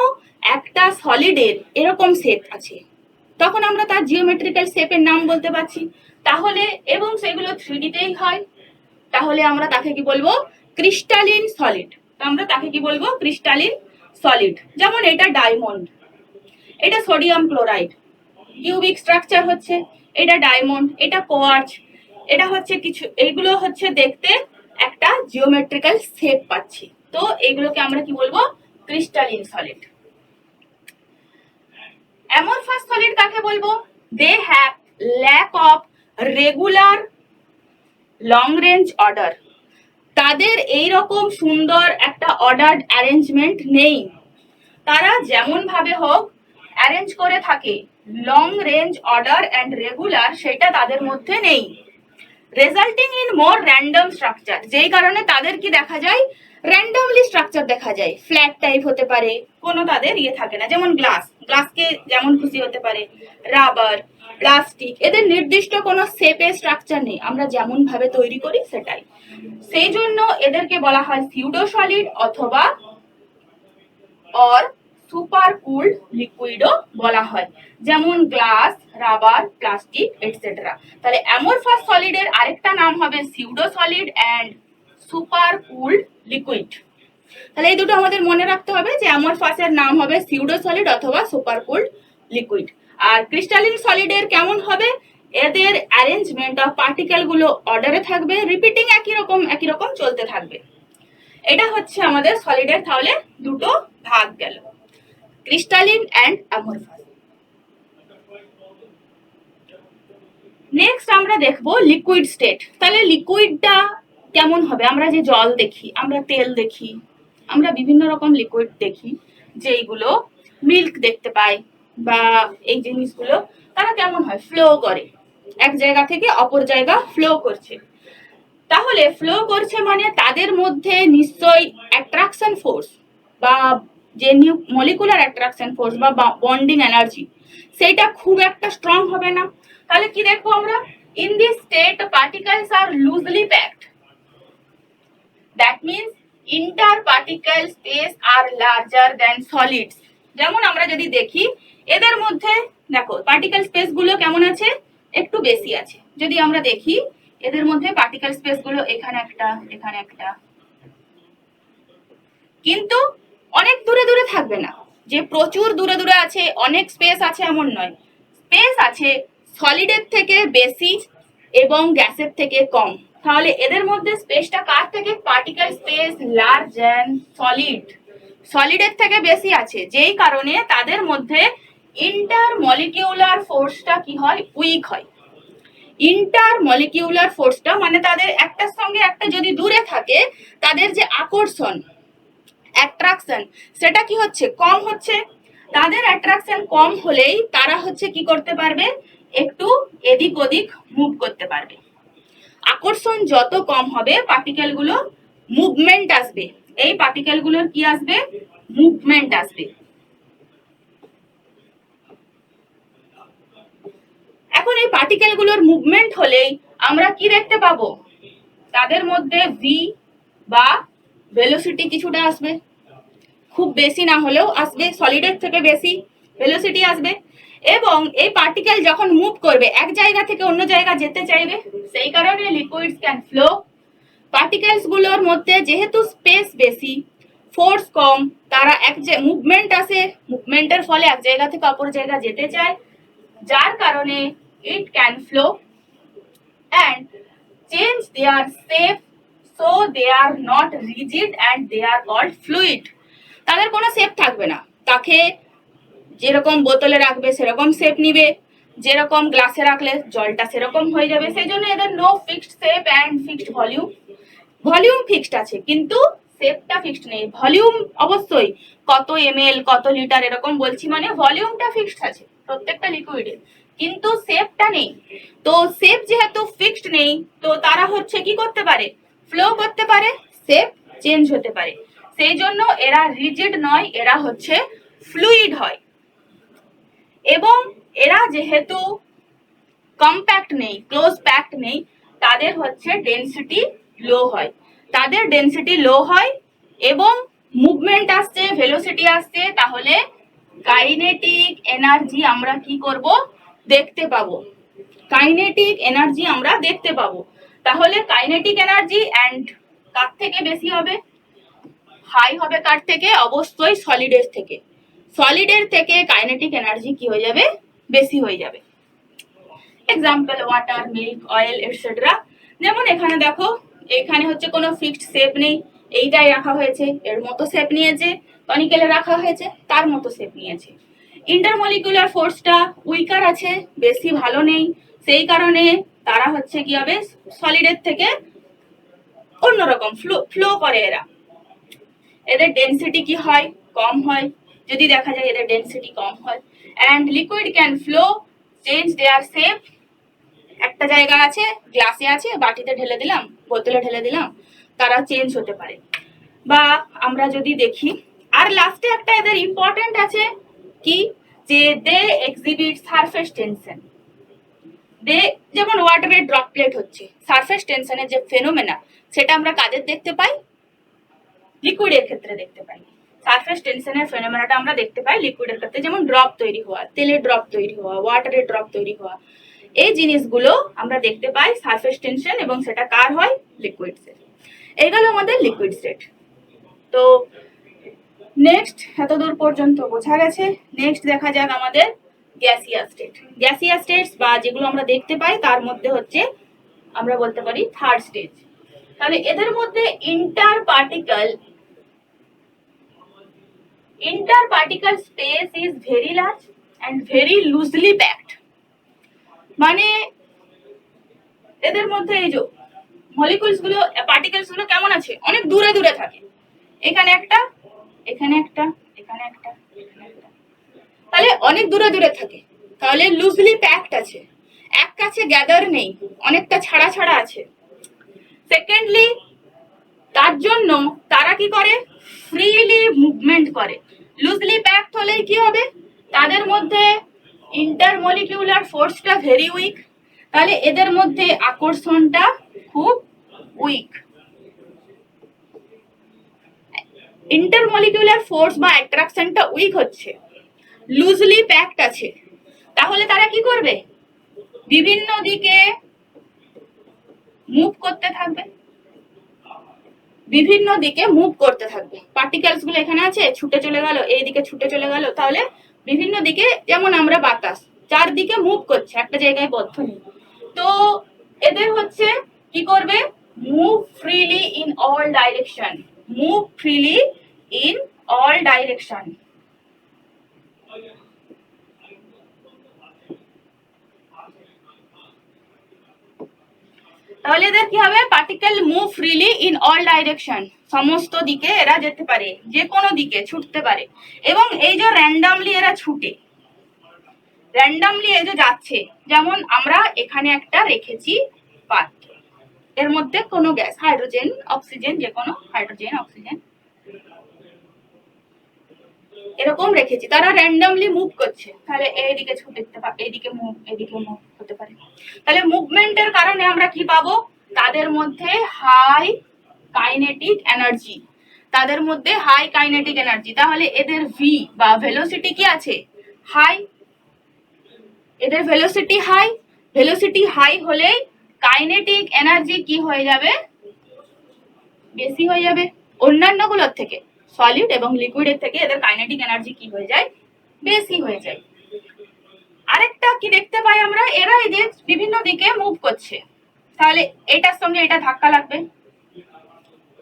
একটা সলিডের এরকম শেপ আছে, তখন আমরা তার জিওমেট্রিক্যাল শেপের নাম বলতে পারছি। তাহলে এবং সেগুলো 3D-তেই হয়, তাহলে আমরা তাকে কি বলবো? Crystalline solid. আমরা তাকে কি বলবো? Crystalline solid. যেমন এটা ডায়মন্ড, এটা সোডিয়াম ক্লোরাইড, কিউবিক স্ট্রাকচার হচ্ছে, এটা ডায়মন্ড, এটা কোয়ার্চ, এটা হচ্ছে কিছু, এইগুলো হচ্ছে দেখতে একটা জিওমেট্রিক্যাল শেপ পাচ্ছি, তো এইগুলোকে আমরা কি বলবো? Crystalline solid. অ্যামরফাস সলিড কাকে বলবো? They have lack of regular long range order. তাদের এই রকম সুন্দর একটা অর্ডার্ড অ্যারেঞ্জমেন্ট নেই, তারা যেমন ভাবে হোক অ্যারেঞ্জ করে থাকে, long range order and regular সেটা তাদের মধ্যে নেই। Resulting in more random structure, যেই কারণে তাদের কি দেখা যায়? র্যান্ডমলি স্ট্রাকচার দেখা যায়, ফ্ল্যাট টাইপ হতে পারে, কোনো তাদের ইয়ে থাকে না। যেমন গ্লাসকে যেমন খুশি হতে পারে, রাবার, প্লাস্টিক, এদের নির্দিষ্ট কোনো শেপে স্ট্রাকচার নেই, আমরা যেমন ভাবে তৈরি করি সেটাই। সেই জন্য এদেরকে বলা হয় সিউডো সলিড অথবা অর সুপার কুলড লিকুইডও বলা হয়, যেমন গ্লাস, রাবার, প্লাস্টিক এটসেট্রা। তাহলে অ্যামরফাস সলিডের আরেকটা নাম হবে pseudo solid and super cooled liquid. তাহলে এই দুটো আমাদের মনে রাখতে হবে যে অ্যামরফাসের নাম হবে সিউডো সলিড অথবা সুপার কুলড লিকুইড। আর ক্রিস্টালিন সলিডের কেমন হবে? এদের অ্যারেঞ্জমেন্ট অফ পার্টিকেল গুলো অর্ডারে থাকবে, রিপিটিং একই রকম চলতে থাকবে। এটা হচ্ছে আমাদের সলিডের তাহলে দুটো ভাগ গেল, ক্রিস্টালিন অ্যান্ড অ্যামরফাস। নেক্সট আমরা দেখবো লিকুইড স্টেট। তাহলে লিকুইডটা কেমন হবে? আমরা যে জল দেখি, আমরা তেল দেখি, আমরা বিভিন্ন রকম লিকুইড দেখি, যেইগুলো মিল্ক দেখতে পাই বা এই জিনিসগুলো, তারা কেমন হয়? ফ্লো করে, এক জায়গা থেকে অপর জায়গা ফ্লো করছে। তাহলে ফ্লো করছে মানে তাদের মধ্যে নিশ্চয়ই অ্যাট্রাকশন ফোর্স বা যে মলিকুলার অ্যাট্রাকশন ফোর্স বা বন্ডিং এনার্জি সেটা খুব একটা স্ট্রং হবে না। তাহলে কি দেখবো আমরা? In this state particles are loosely packed, that means inter particle space are larger than solids. যেমন আমরা যদি দেখি এদের মধ্যে, দেখো পার্টিকেল স্পেস গুলো কেমন আছে? একটু বেশি আছে। যদি আমরা দেখি এদের মধ্যে পার্টিকেল স্পেস গুলো এখানে একটা, এখানে একটা, কিন্তু অনেক দূরে দূরে থাকবে না যে প্রচুর দূরে দূরে আছে, অনেক স্পেস আছে এমন নয়। স্পেস আছে সলিডের থেকে বেশি এবং গ্যাসের থেকে কম। তাহলে এদের মধ্যে স্পেসটা কার থেকে? Particle space large than solid, সলিডের থেকে বেশি আছে, যেই কারণে তাদের মধ্যে ইন্টার মলিকিউলার ফোর্সটা কি হয়? উইক হয়। ইন্টার মলিকিউলার ফোর্সটা মানে তাদের একটার সঙ্গে একটা যদি দূরে থাকে, তাদের যে আকর্ষণ, অ্যাট্রাকশন, সেটা কি হচ্ছে? কম হচ্ছে। তাদের অ্যাট্রাকশন কম হলেই তারা হচ্ছে কি করতে পারবে? একটু এদিক ওদিক মুভ করতে পারবে। আকর্ষণ যত কম হবে পার্টিকেল গুলো মুভমেন্ট আসবে, এই পার্টিকেল গুলোর কি আসবে? মুভমেন্ট আসবে। এখন এই পার্টিকেল গুলোর মুভমেন্ট হলেই আমরা কি দেখতে পাবো? তাদের মধ্যে ভি বা ভেলোসিটি কিছুটা আসবে, খুব বেশি না হলেও আসবে, সলিডের থেকে বেশি ভেলোসিটি আসবে। এবং এই পার্টিকেল যখন মুভ করবে এক জায়গা থেকে অন্য জায়গা যেতে চাইবে, সেই কারণে লিকুইডস ক্যান ফ্লো। পার্টিকেলস গুলোর মধ্যে যেহেতু স্পেস বেশি, ফোর্স কম, তারা এক যে মুভমেন্ট আসে, মুভমেন্টের ফলে এক জায়গা থেকে অপর জায়গা যেতে চায়, যার কারণে it can flow and change their shape, so they are not rigid and they are called fluid. তাদের কোনো শেপ থাকবে না, তাকে যেরকম বোতলে রাখবে সেরকম শেপ নিবে, যেরকম গ্লাসে রাখলে জলটা সেরকম হয়ে যাবে। সেই জন্য এদের no fixed shape and fixed volume. Volume fixed আছে কিন্তু শেপটা ফিক্সড নেই। ভলিউম অবশ্যই কত এমএল, কত লিটার এরকম বলছি, মানে ভলিউমটা ফিক্সড আছে প্রত্যেকটা লিকুইডের, কিন্তু শেপটা নেই। তো শেপ যেহেতু ফিক্সড নেই, তো তারা হচ্ছে কি করতে পারে? ফ্লো করতে পারে, শেপ চেঞ্জ হতে পারে। সেই জন্য এরা রিজিড নয়, এরা হচ্ছে ফ্লুইড হয়। এবং এরা যেহেতু কম্প্যাক্ট নেই, ক্লোজ প্যাক্ট নেই, তাদের হচ্ছে ডেনসিটি লো হয়। তাদের ডেনসিটি লো হয় এবং মুভমেন্ট আসছে, ভেলোসিটি আসছে, তাহলে কাইনেটিক এনার্জি আমরা কি করব? দেখতে পাবো। কাইনেটিক এনার্জি আমরা দেখতে পাবো। তাহলে কাইনেটিক এনার্জি অ্যান্ড কার থেকে বেশি হবে? হাই হবে কার থেকে? অবশ্যই সলিডের থেকে। সলিডের থেকে কাইনেটিক এনার্জি কি হয়ে যাবে? বেশি হয়ে যাবে। Example water, milk, oil etcetera. যেমন এখানে দেখো, এখানে হচ্ছে কোনো ফিক্সড শেপ নেই, এইটাই রাখা হয়েছে, এর মতো শেপ নিয়েছে। টনিকেলে রাখা হয়েছে, তার মতো শেপ নিয়েছে। ইন্টারমলিকুলার ফোর্সটা উইকার আছে, বেশি ভালো নেই, সেই কারণে তারা হচ্ছে কি হবে? সলিডের থেকে অন্যরকম ফ্লো করে এরা। এদের ডেনসিটি কি হয়? কম হয়। যদি দেখা যায় এদের ডেনসিটি কম হয়, and liquid can flow, change their shape. একটা জায়গা আছে, গ্লাসে আছে, বাটিতে ঢেলে দিলাম, বোতলে ঢেলে দিলাম, তারা চেঞ্জ হতে পারে। বা আমরা যদি দেখি, আর লাস্টে একটা এদের ইম্পর্টেন্ট আছে কি, যে দে এক্সিবিট সারফেস টেনশন। দে, যেমন ওয়াটারের ড্রপলেট হচ্ছে, সারফেস টেনশনের যে ফেনোমেনা, সেটা আমরা কাদের দেখতে পাই? লিকুইডের ক্ষেত্রে দেখতে পাই। সারফেস টেনশনের ফেনোমেনাটা আমরা দেখতে পাই লিকুইডের ক্ষেত্রে, যেমন ড্রপ তৈরি হওয়া, তেলের ড্রপ তৈরি হওয়া, ওয়াটারের ড্রপ তৈরি হওয়া। এই জিনিসগুলো আমরা দেখতে পাই সারফেস টেনশন, এবং সেটা কার হয়? Liquid set. এই গেল আমাদের লিকুইড সেট। তো নেক্সট এতদূর পর্যন্ত বোঝা গেছে। নেক্সট দেখা যাক আমাদের গ্যাসিয়াস স্টেট। গ্যাসিয়াস স্টেটস বা যেগুলো আমরা দেখতে পাই, তার মধ্যে হচ্ছে আমরা বলতে পারি থার্ড স্টেজ। তাহলে এদের মধ্যে interparticle space is very large and very loosely packed। মানে এদের মধ্যে এই যে মলিকুলস গুলো, পার্টিকেলস গুলো কেমন আছে? অনেক দূরে দূরে থাকে। এখানে একটা, এখানে একটা, এখানে একটা, এখানে একটা, তাহলে অনেক দূরে দূরে থাকে। তাহলে লুজলি প্যাকড আছে, এক কাছে গ্যাদার নেই, অনেকটা ছাড়া ছাড়া আছে। সেকেন্ডলি, তার জন্য তারা কি করে? ফ্রিলি মুভমেন্ট করে। লুজলি প্যাকড হলে কি হবে? তাদের মধ্যে ইন্টারমলিকিউলার ফোর্সটা ভেরি উইক, তাহলে এদের মধ্যে আকর্ষণটা খুব উইক। ইন্টারমলিকিউলার ফোর্স বা অ্যাট্রাকশনটা উইক হচ্ছে, লুজলি প্যাকড আছে, তাহলে তারা কি করবে? বিভিন্ন দিকে মুভ করতে থাকবে, বিভিন্ন দিকে মুভ করতে থাকবে। পার্টিকেলস গুলো এখানে আছে, ছুটে চলে গেল, এইদিকে ছুটে চলে গেল, তাহলে বিভিন্ন দিকে, যেমন আমরা বাতাস চারদিকে মুভ করছে, একটা জায়গায় বদ্ধ নেই। তো এদের হচ্ছে কি করবে? Move freely in all direction, move freely in all direction. তাহলে এদের কি হবে? Particle move freely in all direction, সমস্ত দিকে এরা যেতে পারে, যে কোনো দিকে ছুটতে পারে। এবং এই যে র্যান্ডামলি এরা ছুটে, র্যান্ডামলি এই যে যাচ্ছে, যেমন আমরা এখানে একটা রেখেছি পাত্র, এর মধ্যে কোনো গ্যাস, হাইড্রোজেন, অক্সিজেন, যে কোনো হাইড্রোজেন, অক্সিজেন এরকম রেখেছি, তারা র্যান্ডামলি মুভ করছে। তাহলে এইদিকে ছুটে যেতে পারে, এইদিকে মুভ, এইদিকে মুভ হতে পারে। তাহলে মুভমেন্টের কারণে আমরা কি পাবো? তাদের মধ্যে হাই কাইনেটিক এনার্জি, তাদের মধ্যে হাই কাইনেটিক এনার্জি। তাহলে এদের ভি বা ভেলোসিটি কি আছে? হাই। এদের ভেলোসিটি হাই, ভেলোসিটি হাই হলে কাইনেটিক এনার্জি কি হয়ে যাবে? বেশি হয়ে যাবে। অন্যান্য গুলোর থেকে, সলিড এবং লিকুইডের থেকে এদের কাইনেটিক এনার্জি কি হয়ে যায়? বেশি হয়ে যায়। আরেকটা কি দেখতে পাই আমরা? এরা এই যে বিভিন্ন দিকে মুভ করছে, তাহলে এটার সঙ্গে এটা ধাক্কা লাগবে,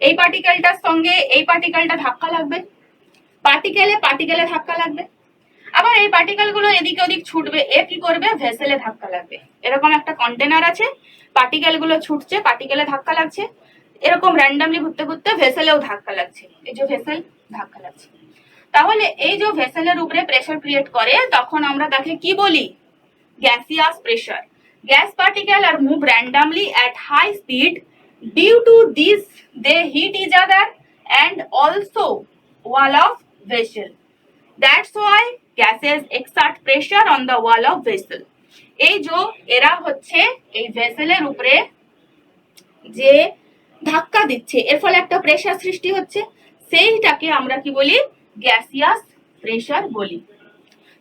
এই পার্টিকেলটার সঙ্গে এই পার্টিকেলটা ধাক্কা লাগবে, পার্টিকেলে পার্টিকেলে ধাক্কা লাগবে। আবার এই পার্টিকেল গুলো এদিকে ওদিক ছুটবে, এ কি করবে? ভেসেলে ধাক্কা লাগবে। এরকম একটা কন্টেনার আছে, পার্টিকেল গুলো ছুটছে, পার্টিকেলে ধাক্কা লাগছে, এরকম র্যান্ডামলি ঘুরতে ঘুরতে ভেসেলেও ধাক্কা লাগছে, এই যে ভেসেল ধাক্কা লাগছে। তাহলে এই যে ভেসেলের উপরে প্রেসার ক্রিয়েট করে, তখন আমরা তাকে কি বলি? Gaseous pressure. Gas particles are moved randomly at high speed. Due to this, they hit each other and also wall of vessel. That's why gases excerpt pressure on the wall of vessel. এই যে এরা হচ্ছে এই ভেসেলের উপরে যে ধাক্কা দিচ্ছে, এর ফলে একটা প্রেসার সৃষ্টি হচ্ছে, সেইটাকে আমরা কি বলি? গ্যাসিয়াস প্রেসার বলি।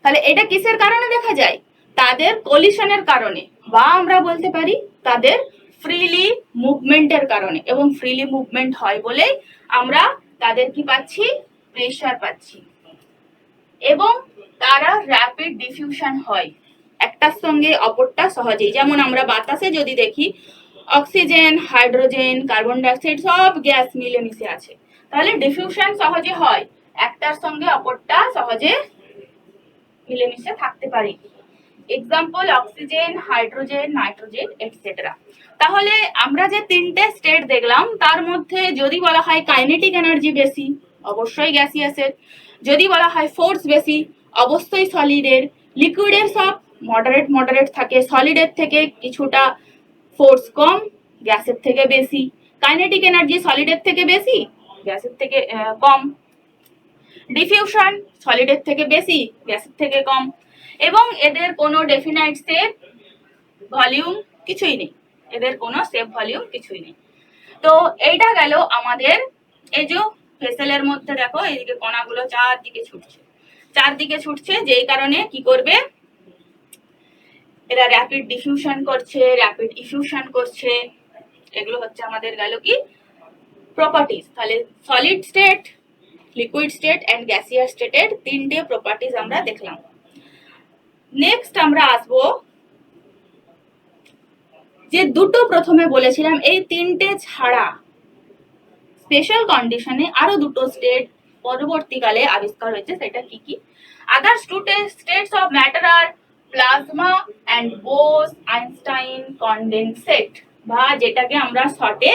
তাহলে এটা কিসের কারণে দেখা যায়? তাদের কলিশনের কারণে, বা আমরা বলতে পারি তাদের ফ্রিলি মুভমেন্টের কারণে। এবং ফ্রিলি মুভমেন্ট হয় বলেই আমরা তাদের কি পাচ্ছি? প্রেসার পাচ্ছি। এবং তারা র্যাপিড ডিফিউশন হয় একটার সঙ্গে অপরটা সহজেই। যেমন আমরা বাতাসে যদি দেখি, অক্সিজেন, হাইড্রোজেন, কার্বন ডাইঅক্সাইড সব গ্যাস মিলেমিশে আছে, তাহলে ডিফিউশন সহজে হয়, একটার সঙ্গে অপরটা সহজে মিলেমিশে থাকতে পারে। Example oxygen, hydrogen, nitrogen etcetera. তাহলে আমরা যে তিনটে স্টেট দেখলাম তার মধ্যে যদি বলা হয় কাইনেটিক এনার্জি বেশি, অবশ্যই গ্যাসিয়াসের। যদি বলা হয় ফোর্স বেশি, অবশ্যই সলিডের। লিকুইডের সব মডারেট মডারেট থাকে, সলিডের থেকে কিছুটা ফোর্স কম, গ্যাসের থেকে বেশি। কাইনেটিক এনার্জি সলিডের থেকে বেশি, গ্যাসের থেকে কম। ডিফিউশন সলিডের থেকে বেশি, গ্যাসের থেকে কম। এবং এদের কোনো ডেফিনাইট সেপ ভলিউম কিছুই নেই, এদের কোনো সেপ ভলিউম কিছুই নেই। তো এইটা গেল আমাদের এই যে ভেসেলের মধ্যে দেখো এইদিকে কণাগুলো চারদিকে ছুটছে, যেই কারণে কি করবে? এরা র্যাপিড ডিফিউশন করছে, র্যাপিড ইফিউশন করছে। এগুলো হচ্ছে আমাদের গেল কি প্রপার্টিজ। তাহলে solid state, liquid state and gaseous স্টেটের তিনটে প্রপার্টিজ আমরা দেখলাম। নেক্সট আমরা আসবো যে দুটো প্রথমে বলেছিলাম, এই তিনটে ছাড়া স্পেশাল কন্ডিশনে আরো দুটো স্টেট পরবর্তীকালে আবিষ্কার হয়েছে। সেটা কি কি? Others two states of matter আর plasma and Bose Einstein condensate, বা যেটাকে আমরা শর্টে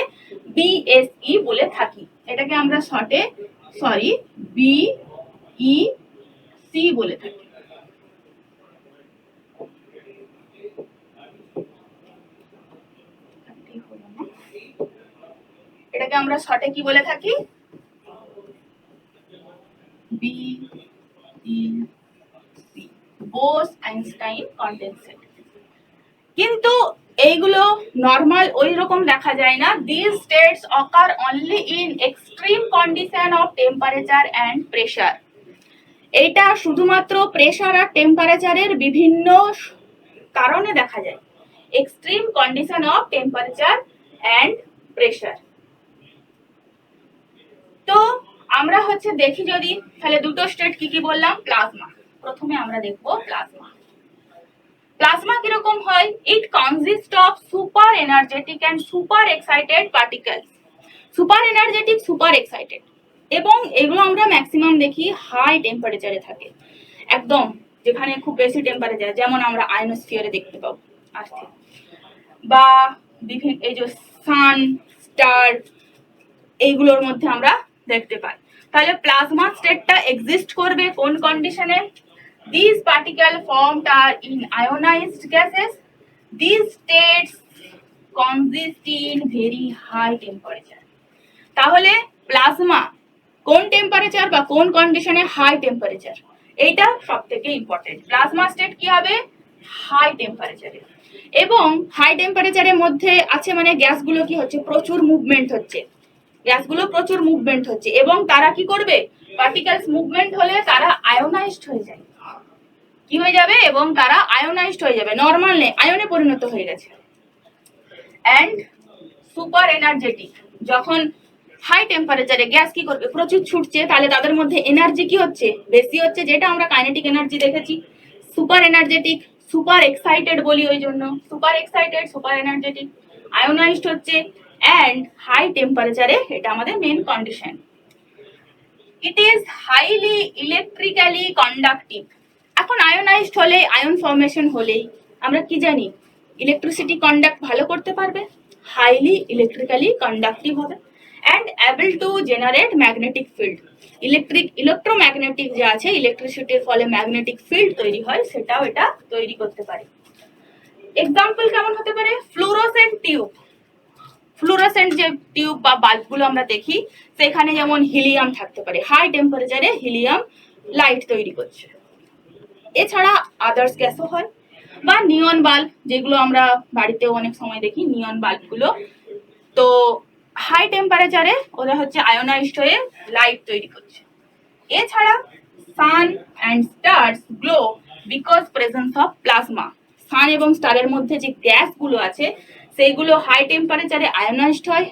বিএসই বলে থাকি। এটাকে আমরা শর্টে বিইসি বলে থাকি। এটাকে আমরা শর্টে কি বলে থাকি? BEC, Bose Einstein condensate. কিন্তু এইগুলো নর্মাল ওই রকম দেখা যায় না। This states occur only in extreme condition of temperature and pressure. এইটা শুধুমাত্র প্রেসার আর টেম্পারেচারের বিভিন্ন কারণে দেখা যায়। Extreme condition of temperature and pressure. তো আমরা হচ্ছে দেখি যদি, তাহলে দুটো স্টেট কি কি বললাম? প্লাজমা। প্রথমে আমরা দেখব প্লাজমা। প্লাজমা কিরকম হয়? ইট consist of super energetic and super excited particles. Super energetic, super excited, এবং এগুলো আমরা ম্যাক্সিমাম দেখি হাই টেম্পারেচারে থাকে, একদম যেখানে খুব বেশি টেম্পারেচার, যেমন আমরা আয়নোস্ফিয়ারে দেখতে পাবো আর্থে, বা বিভিন্ন এই যে সান, স্টার, এইগুলোর মধ্যে আমরা দেখতে পাই। তাহলে প্লাজমা স্টেটটা এক্সিস্ট করবে কোন কন্ডিশনে? These particles formed are in ionized gases. These states consist in very high temperature. তাহলে প্লাজমা কোন টেম্পারেচার বা কোন কন্ডিশনে? High temperature. এইটা সব থেকে ইম্পর্টেন্ট। প্লাজমা স্টেট কি হবে? হাই টেম্পারেচারে। এবং হাই টেম্পারেচারের মধ্যে আছে মানে গ্যাসগুলো কি হচ্ছে? প্রচুর মুভমেন্ট হচ্ছে, গ্যাসগুলো প্রচুর মুভমেন্ট হচ্ছে। এবং তারা কি করবে? পার্টিকেলস মুভমেন্ট হলে তারা আয়োনাইজড হয়ে যায়। কি হয়ে যাবে? এবং তারা আয়োনাইজড হয়ে যাবে, নর্মাল নেই, আয়নে পরিণত হয়ে গেছে। অ্যান্ড সুপার এনার্জেটিক, যখন হাই টেম্পারেচারে গ্যাস কি করবে? প্রচুর ছুটছে, তাহলে তাদের মধ্যে এনার্জি কি হচ্ছে? বেশি হচ্ছে, যেটা আমরা কাইনেটিক এনার্জি দেখেছি। সুপার এনার্জেটিক, সুপার এক্সাইটেড বলি ওই জন্য, super excited, super energetic, ionized হচ্ছে, অ্যান্ড হাই টেম্পারেচারে। এটা আমাদের main condition. It is highly electrically conductive. এখন আয়োনাইজড হলে, আয়ন ফর্মেশন হলেই আমরা কি জানি? ইলেকট্রিসিটি কন্ডাক্ট ভালো করতে পারবে, হাইলি ইলেকট্রিক্যালি কন্ডাক্টিভ হবে, and able to generate magnetic field. Electromagnetic যে আছে, ইলেকট্রিসিটির ফলে ম্যাগনেটিক ফিল্ড তৈরি হয়, সেটাও এটা তৈরি করতে পারে। এক্সাম্পল কেমন হতে পারে? Fluorescent tube. ফ্লুরোসেন্ট যে টিউব বা বাল্বগুলো আমরা দেখি, সেখানে যেমন হিলিয়াম থাকতে পারে, হাই টেম্পারেচারে হিলিয়াম লাইট তৈরি করছে। এছাড়া আদার্স গ্যাসও হয়, বা নিয়ন বাল্ব, যেগুলো আমরা বাড়িতেও অনেক সময় দেখি নিয়ন বাল্বগুলো। তো হাই টেম্পারেচারে ওরা হচ্ছে আয়োনাইজড হয়ে লাইট তৈরি করছে। এছাড়া sun and stars glow because presence of plasma. Sun এবং স্টারের মধ্যে যে গ্যাসগুলো আছে সেইগুলো হাই টেম্পারেচারে আয়োনাইজড হয়,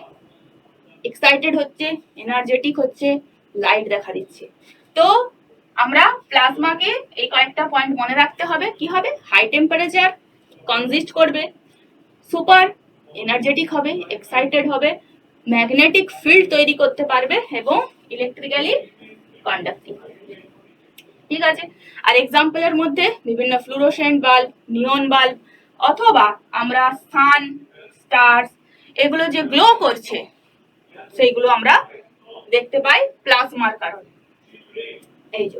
এক্সাইটেড হচ্ছে, এনার্জেটিক হচ্ছে, লাইট দেখা দিচ্ছে। তো আমরা প্লাজমাকে এই কয়েকটা পয়েন্ট মনে রাখতে হবে। কি হবে? হাই টেম্পারেচার কনজিস্ট করবে, সুপার এনার্জেটিক হবে, এক্সাইটেড হবে, ম্যাগনেটিক ফিল্ড তৈরি করতে পারবে এবং ইলেকট্রিক্যালি কন্ডাক্টিভ হবে। ঠিক আছে? আর এক্সাম্পলের মধ্যে বিভিন্ন ফ্লুরোসেন্ট বাল্ব, নিয়ন বাল্ব, অথবা আমরা সান, স্টার্স এগুলো যে গ্লো করছে সেইগুলো আমরা দেখতে পাই প্লাজমার কারণে। এই যে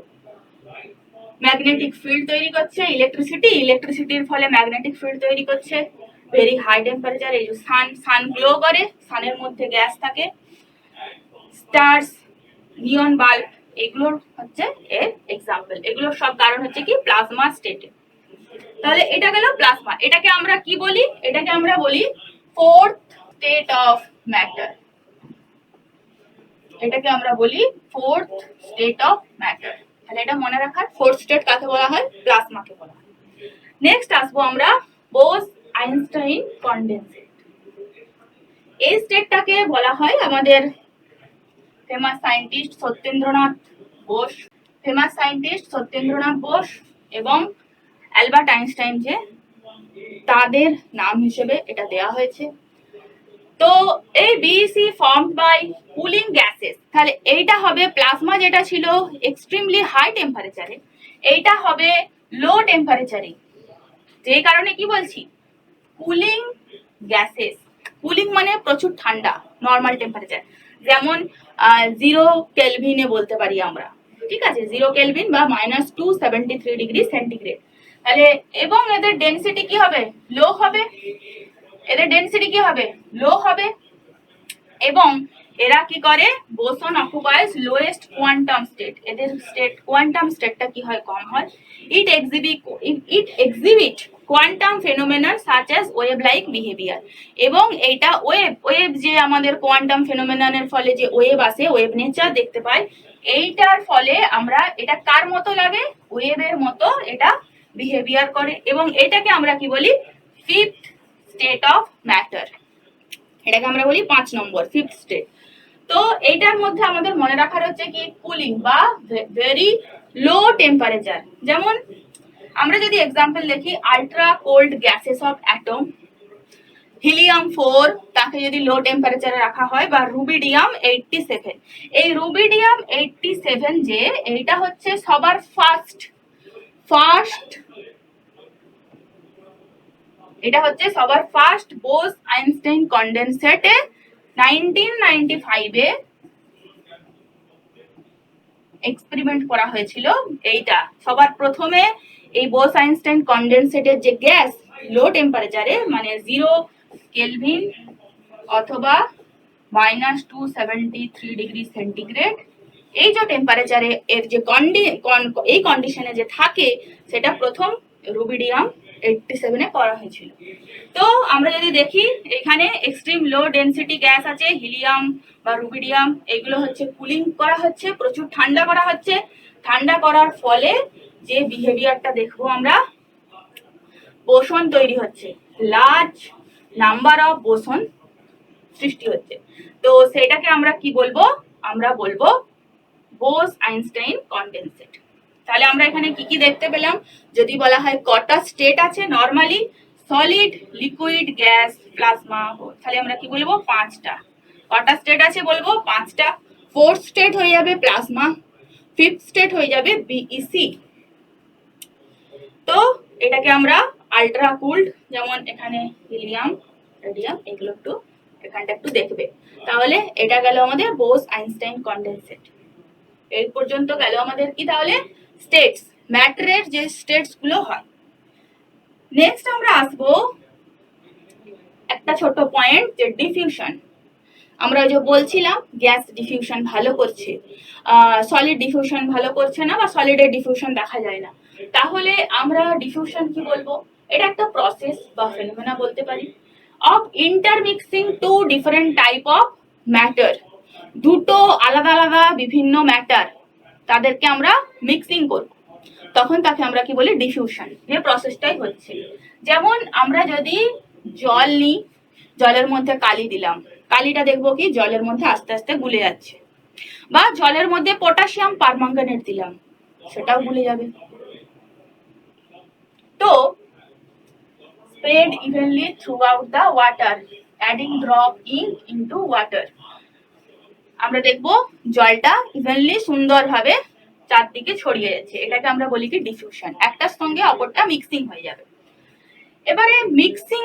ম্যাগনেটিক ফিল্ড তৈরি করছে, ইলেকট্রিসিটির ফলে ম্যাগনেটিক ফিল্ড তৈরি করছে, ভেরি হাই টেম্পারেচার। এই যে সান গ্লো করে, সানের মধ্যে গ্যাস থাকে, স্টার্স, নিয়ন বাল্ব এগুলোর হচ্ছে এর এক্সাম্পল। এগুলোর সব কারণ হচ্ছে কি প্লাজমা স্টেটে। তাহলে এটা গেল প্লাজমা। এটাকে আমরা কি বলি? এটাকে আমরা বলি ফোর্থ স্টেট অফ ম্যাটার। এটাকে আমরা বলি ফোর্থ স্টেট অফ ম্যাটার। তাহলে এটা মনে রাখার, ফোর্থ স্টেট কাকে বলা হয়? প্লাজমাকে বলা হয়। নেক্সট আসবো আমরা বোস আইনস্টাইন কনডেনসেট। এই স্টেটটাকে বলা হয় আমাদের ফেমাস সায়েন্টিস্ট সত্যেন্দ্রনাথ বোস এবং অ্যালবার্ট আইনস্টাইন, যে তাদের নাম হিসেবে এটা দেয়া হয়েছে। তো এই BEC formed by cooling gases. তাহলে এইটা হবে প্লাজমা, যেটা ছিল এক্সট্রিমলি হাই টেম্পারেচারে, এইটা হবে লো টেম্পারেচারে। যে কারণে কি বলছি, কুলিং গ্যাসেস। কুলিং মানে প্রচুর ঠান্ডা, নর্মাল টেম্পারেচার, যেমন 0 কেলভিনে বলতে পারি আমরা। ঠিক আছে, 0 কেলভিন বা -273 ডিগ্রি সেন্টিগ্রেড। তাহলে এবং এদের ডেনসিটি কি হবে? লো হবে। এবং এরা কি করে? Boson occupies lowest quantum state. এদের কোয়ান্টাম স্টেটটা কি হয়? কম হয়। It exhibit quantum phenomenon such as wave like behaviour. এবং এইটা ওয়েভ যে আমাদের কোয়ান্টাম ফেনোমেননের ফলে যে ওয়েভ আসে, ওয়েভ নেচার দেখতে পাই, এইটার ফলে আমরা এটা কার মতো লাগে? ওয়েভের মতো এটা বিহেভিয়ার করে। এবং এটাকে আমরা কি বলি? Fifth state of matter. এটাকে আমরা বলি 5 নম্বর, ফিফথ স্টেট। তো এইটার মধ্যে আমাদের মনে রাখার হচ্ছে কি কুলিং বা ভেরি লো টেম্পারেচার। যেমন আমরা যদি এক্সাম্পল দেখি, ultra cold gases of atom, helium 4 তাকে যদি লো টেম্পারেচারে রাখা হয়, বা রুবিডিয়াম 87। এই রুবিডিয়াম 87 যে এইটা হচ্ছে সবার ফার্স্ট বোস আইনস্টাইন কনডেনসেটে 1995-এ এক্সপেরিমেন্ট করা হয়েছিল। এইটা সবার প্রথমে এই বোস আইনস্টাইন কনডেনসেটের যে গ্যাস লো টেম্পারেচারে, মানে 0 কেলভিন অথবা -273 ডিগ্রি সেন্টিগ্রেড, এই যে টেম্পারেচারে এর যে এই কন্ডিশনে যে থাকে, সেটা প্রথম রুবিডিয়াম 87-এ করা হয়েছিল। তো আমরা যদি দেখি, এখানে এক্সট্রিম লো ডেনসিটি গ্যাস আছে হিলিয়াম বা রুবিডিয়াম, এগুলো হচ্ছে কুলিং করা হচ্ছে, প্রচুর ঠান্ডা করা হচ্ছে। ঠান্ডা করার ফলে যে বিহেভিয়ারটা দেখবো আমরা, বোসন তৈরি হচ্ছে, লার্জ নাম্বার অফ বোসন সৃষ্টি হচ্ছে। তো সেটাকে আমরা কি বলবো? আমরা বলবো বোস আইনস্টাইন কনডেনসেট। তাহলে আমরা এখানে কি কি দেখতে পেলাম? যদি বলা হয় কটা স্টেট আছে normally, solid, liquid, gas, plasma, তাহলে আমরা কি বলবো? 5টা। কটা স্টেট আছে বলবো? 5টা। ফোর্থ স্টেট হয়ে যাবে প্লাজমা, ফিফথ স্টেট হয়ে যাবে বিইসি। তো এটাকে আমরা আল্ট্রা কুলড, যেমন এখানে হিলিয়াম, রেডিয়াম, এগুলো একটু এখানটা একটু দেখবে। তাহলে এটা গেল আমাদের বোস আইনস্টাইন কনডেনসেট। এই পর্যন্ত গেল আমাদের কি? তাহলে স্টেটস, ম্যাটারের যে স্টেটস গুলো হয়। নেক্সট আমরা আসবো একটা ছোট পয়েন্ট, যে ডিফিউশন। আমরা যে বলছিলাম গ্যাস ডিফিউশন ভালো করছে, সলিড ডিফিউশন ভালো করছে না, বা সলিডের ডিফিউশন দেখা যায় না। তাহলে আমরা ডিফিউশন কি বলবো? এটা একটা প্রসেস বা ফেনোমেনা বলতে পারি of intermixing two different type of matter. দুটো আলাদা আলাদা বিভিন্ন ম্যাটার তাদেরকে আমরা মিক্সিং করব, তখন তাকে আমরা কি বলি? ডিফিউশন। যে প্রসেসটাই হচ্ছে, যেমন আমরা যদি জল নিই, জলের মধ্যে কালি দিলাম, কালিটা দেখবো কি জলের মধ্যে আস্তে আস্তে গুলে যাচ্ছে। বা জলের মধ্যে পটাশিয়াম পারম্যাঙ্গানেট দিলাম, সেটাও গুলে যাবে। তো spread evenly throughout the water, adding drop ink into water. আমরা দেখবো জলটা ইভেনলি সুন্দরভাবে চারদিকে ছড়িয়ে যাচ্ছে, এটাকে আমরা বলি কি? ডিফিউশন। একটার সঙ্গে অপরটা মিক্সিং হয়ে যাবে। এবারে মিক্সিং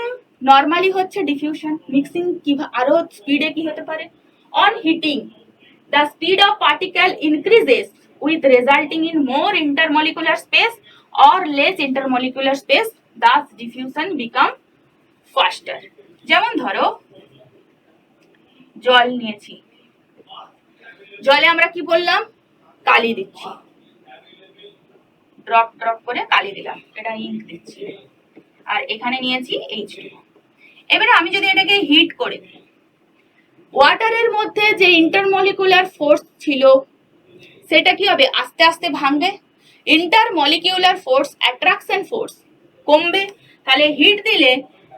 নরমালি হচ্ছে ডিফিউশন। মিক্সিং কি আরো স্পিডে কি হতে পারে? On heating the speed of particle increases with resulting in more intermolecular space or less intermolecular space, thus diffusion become faster. যেমন ধরো জল নিয়েছি, জলে আমরা কি বললাম? কালি দিচ্ছি, ড্রপ ড্রপ করে কালি দিলাম, এটা ইঙ্ক দিচ্ছি। আর এখানে নিয়েছি H2। এবারে আমি যদি এটাকে হিট করে দিই, ওয়াটারের মধ্যে যে ইন্টারমলিকুলার ফোর্স ছিল সেটা কি হবে? আস্তে আস্তে ভাঙবে। ইন্টারমলিকুলার ফোর্স, অ্যাট্রাকশন ফোর্স কমবে। তাহলে হিট দিলে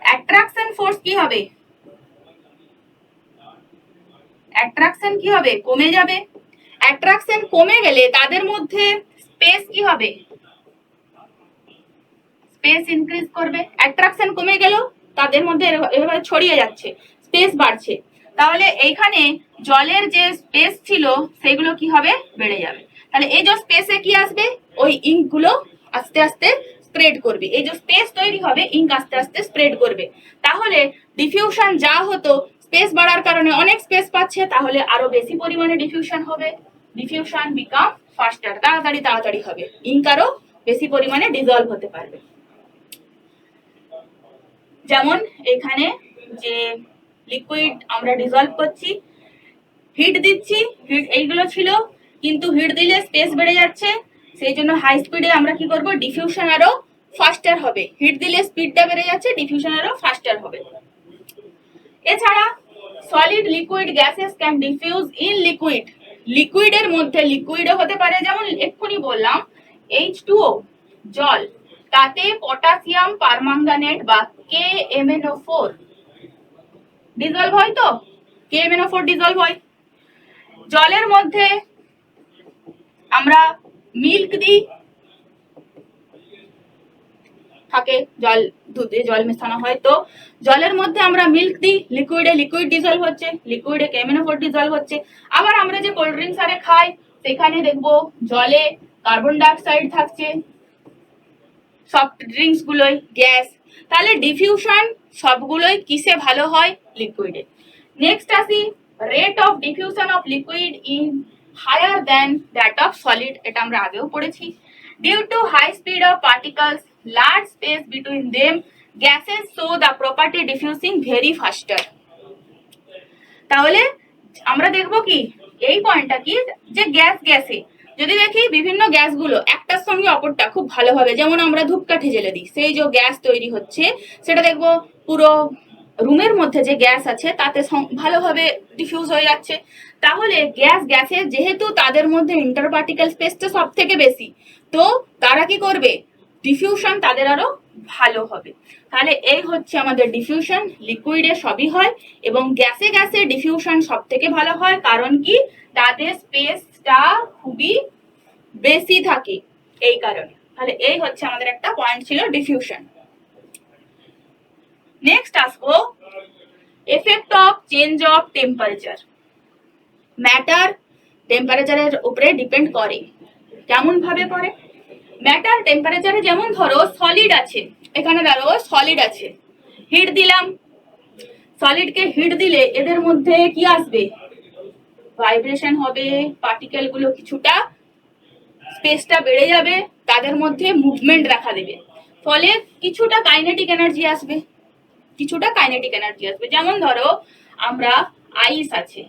অ্যাট্রাকশন ফোর্স কি হবে? অ্যাট্রাকশন কি হবে? কমে যাবে। অ্যাট্রাকশন কমে গেলে তাদের মধ্যে স্পেস কি হবে? স্পেস ইনক্রিজ করবে। অ্যাট্রাকশন কমে গেল, তাদের মধ্যে এভাবে ছড়িয়ে যাচ্ছে, স্পেস বাড়ছে। তাহলে এইখানে জলের যে স্পেস ছিল সেগুলো কি হবে? বেড়ে যাবে। তাহলে এই যে স্পেসে কি আসবে? ওই ইঙ্ক গুলো আস্তে আস্তে স্প্রেড করবে। এই যে স্পেস তৈরি হবে, ইঙ্ক আস্তে আস্তে স্প্রেড করবে। তাহলে ডিফিউশন যা হতো, স্পেস বাড়ার কারণে অনেক স্পেস পাচ্ছে, তাহলে আরো বেশি পরিমাণে ডিফিউশন হবে। ডিফিউশন বিকাম ফাস্টার, তাড়াতাড়ি তাড়াতাড়ি হবে, ইঙ্ক আরো বেশি পরিমাণে ডিজলভ হতে পারবে। যেমন এখানে যে লিকুইড আমরা ডিজলভ করছি, হিট দিচ্ছি, হিট এইগুলো ছিল, কিন্তু হিট দিলে স্পেস বেড়ে যাচ্ছে, সেই জন্য হাই স্পিডে আমরা কি করব? ডিফিউশন আরো ফাস্টার হবে। হিট দিলে স্পিডটা বেড়ে যাচ্ছে, ডিফিউশন আরো ফাস্টার হবে। এছাড়া solid liquid gases can diffuse in liquid. লিকুইডের মধ্যে লিকুইডও হতে পারে, যেমন এক্ষুনি বললাম H2O জল, তাতে পটাশিয়াম পারম্যাঙ্গানেট বা KMnO4 ডিজলভ হয়। তো KMnO4 ডিজলভ হয়। জলের মধ্যে আমরা মিল্ক দিই, থাকে জল, দুধে জল মেশানো হয়, তো জলের মধ্যে আমরা মিল্ক দিই, লিকুইডে লিকুইড ডিজলভ হচ্ছে, লিকুইডে KMnO4 ডিজলভ হচ্ছে। আবার আমরা যে কোল্ড ড্রিঙ্কস আরে খাই, সেখানে দেখবো জলে কার্বন ডাইঅক্সাইড থাকছে, সফট ড্রিঙ্কস গুলোই গ্যাস। তাহলে ডিফিউশন সবগুলোই কিসে ভালো হয়? লিকুইডে। নেক্সট আসি, rate of diffusion of liquid in higher than that of solid. এটা আমরা আগেও পড়েছি। Due to high speed of particles, large space between them, gases show the property diffusing very faster. তাহলে আমরা দেখবো কি এই পয়েন্টটা কি, যে গ্যাস গ্যাসে যদি দেখি বিভিন্ন গ্যাসগুলো একটার সঙ্গে অপরটা খুব ভালোভাবে, যেমন আমরা ধূপকাঠি জ্বেলে দিই, সেই যে গ্যাস তৈরি হচ্ছে সেটা দেখবো পুরো রুমের মধ্যে যে গ্যাস আছে তাতে ভালোভাবে ডিফিউজ হয়ে যাচ্ছে। তাহলে গ্যাস গ্যাসে যেহেতু তাদের মধ্যে ইন্টারপার্টিকেল স্পেসটা সব থেকে বেশি, তো তারা কি করবে? ডিফিউশন তাদের আরো ভালো হবে। তাহলে এই হচ্ছে আমাদের ডিফিউশন। লিকুইডে সবই হয় এবং গ্যাসে গ্যাসে ডিফিউশন সব থেকে ভালো হয়, কারণ কি তাদের স্পেসটা খুবই বেশি থাকে এই কারণে। তাহলে এই হচ্ছে আমাদের একটা পয়েন্ট ছিল ডিফিউশন। নেক্সট আসবো effect of change of temperature. Matter টেম্পারেচারের উপরে ডিপেন্ড করে। কেমন ভাবে করে? ম্যাটার টেম্পারেচারে, যেমন ধরো সলিড আছে, এখানে ধরো সলিড আছে, হিট দিলাম, সলিডকে হিট দিলে এদের মধ্যে কি আসবে? ভাইব্রেশন হবে, পার্টিকেল গুলো কিছুটা স্পেসটা বেড়ে যাবে, তাদের মধ্যে মুভমেন্ট দেখা দেবে, ফলে কিছুটা কাইনেটিক এনার্জি আসবে, কিছুটা কাইনেটিক এনার্জি আসবে। যেমন ধরো আমরা আইস আছে,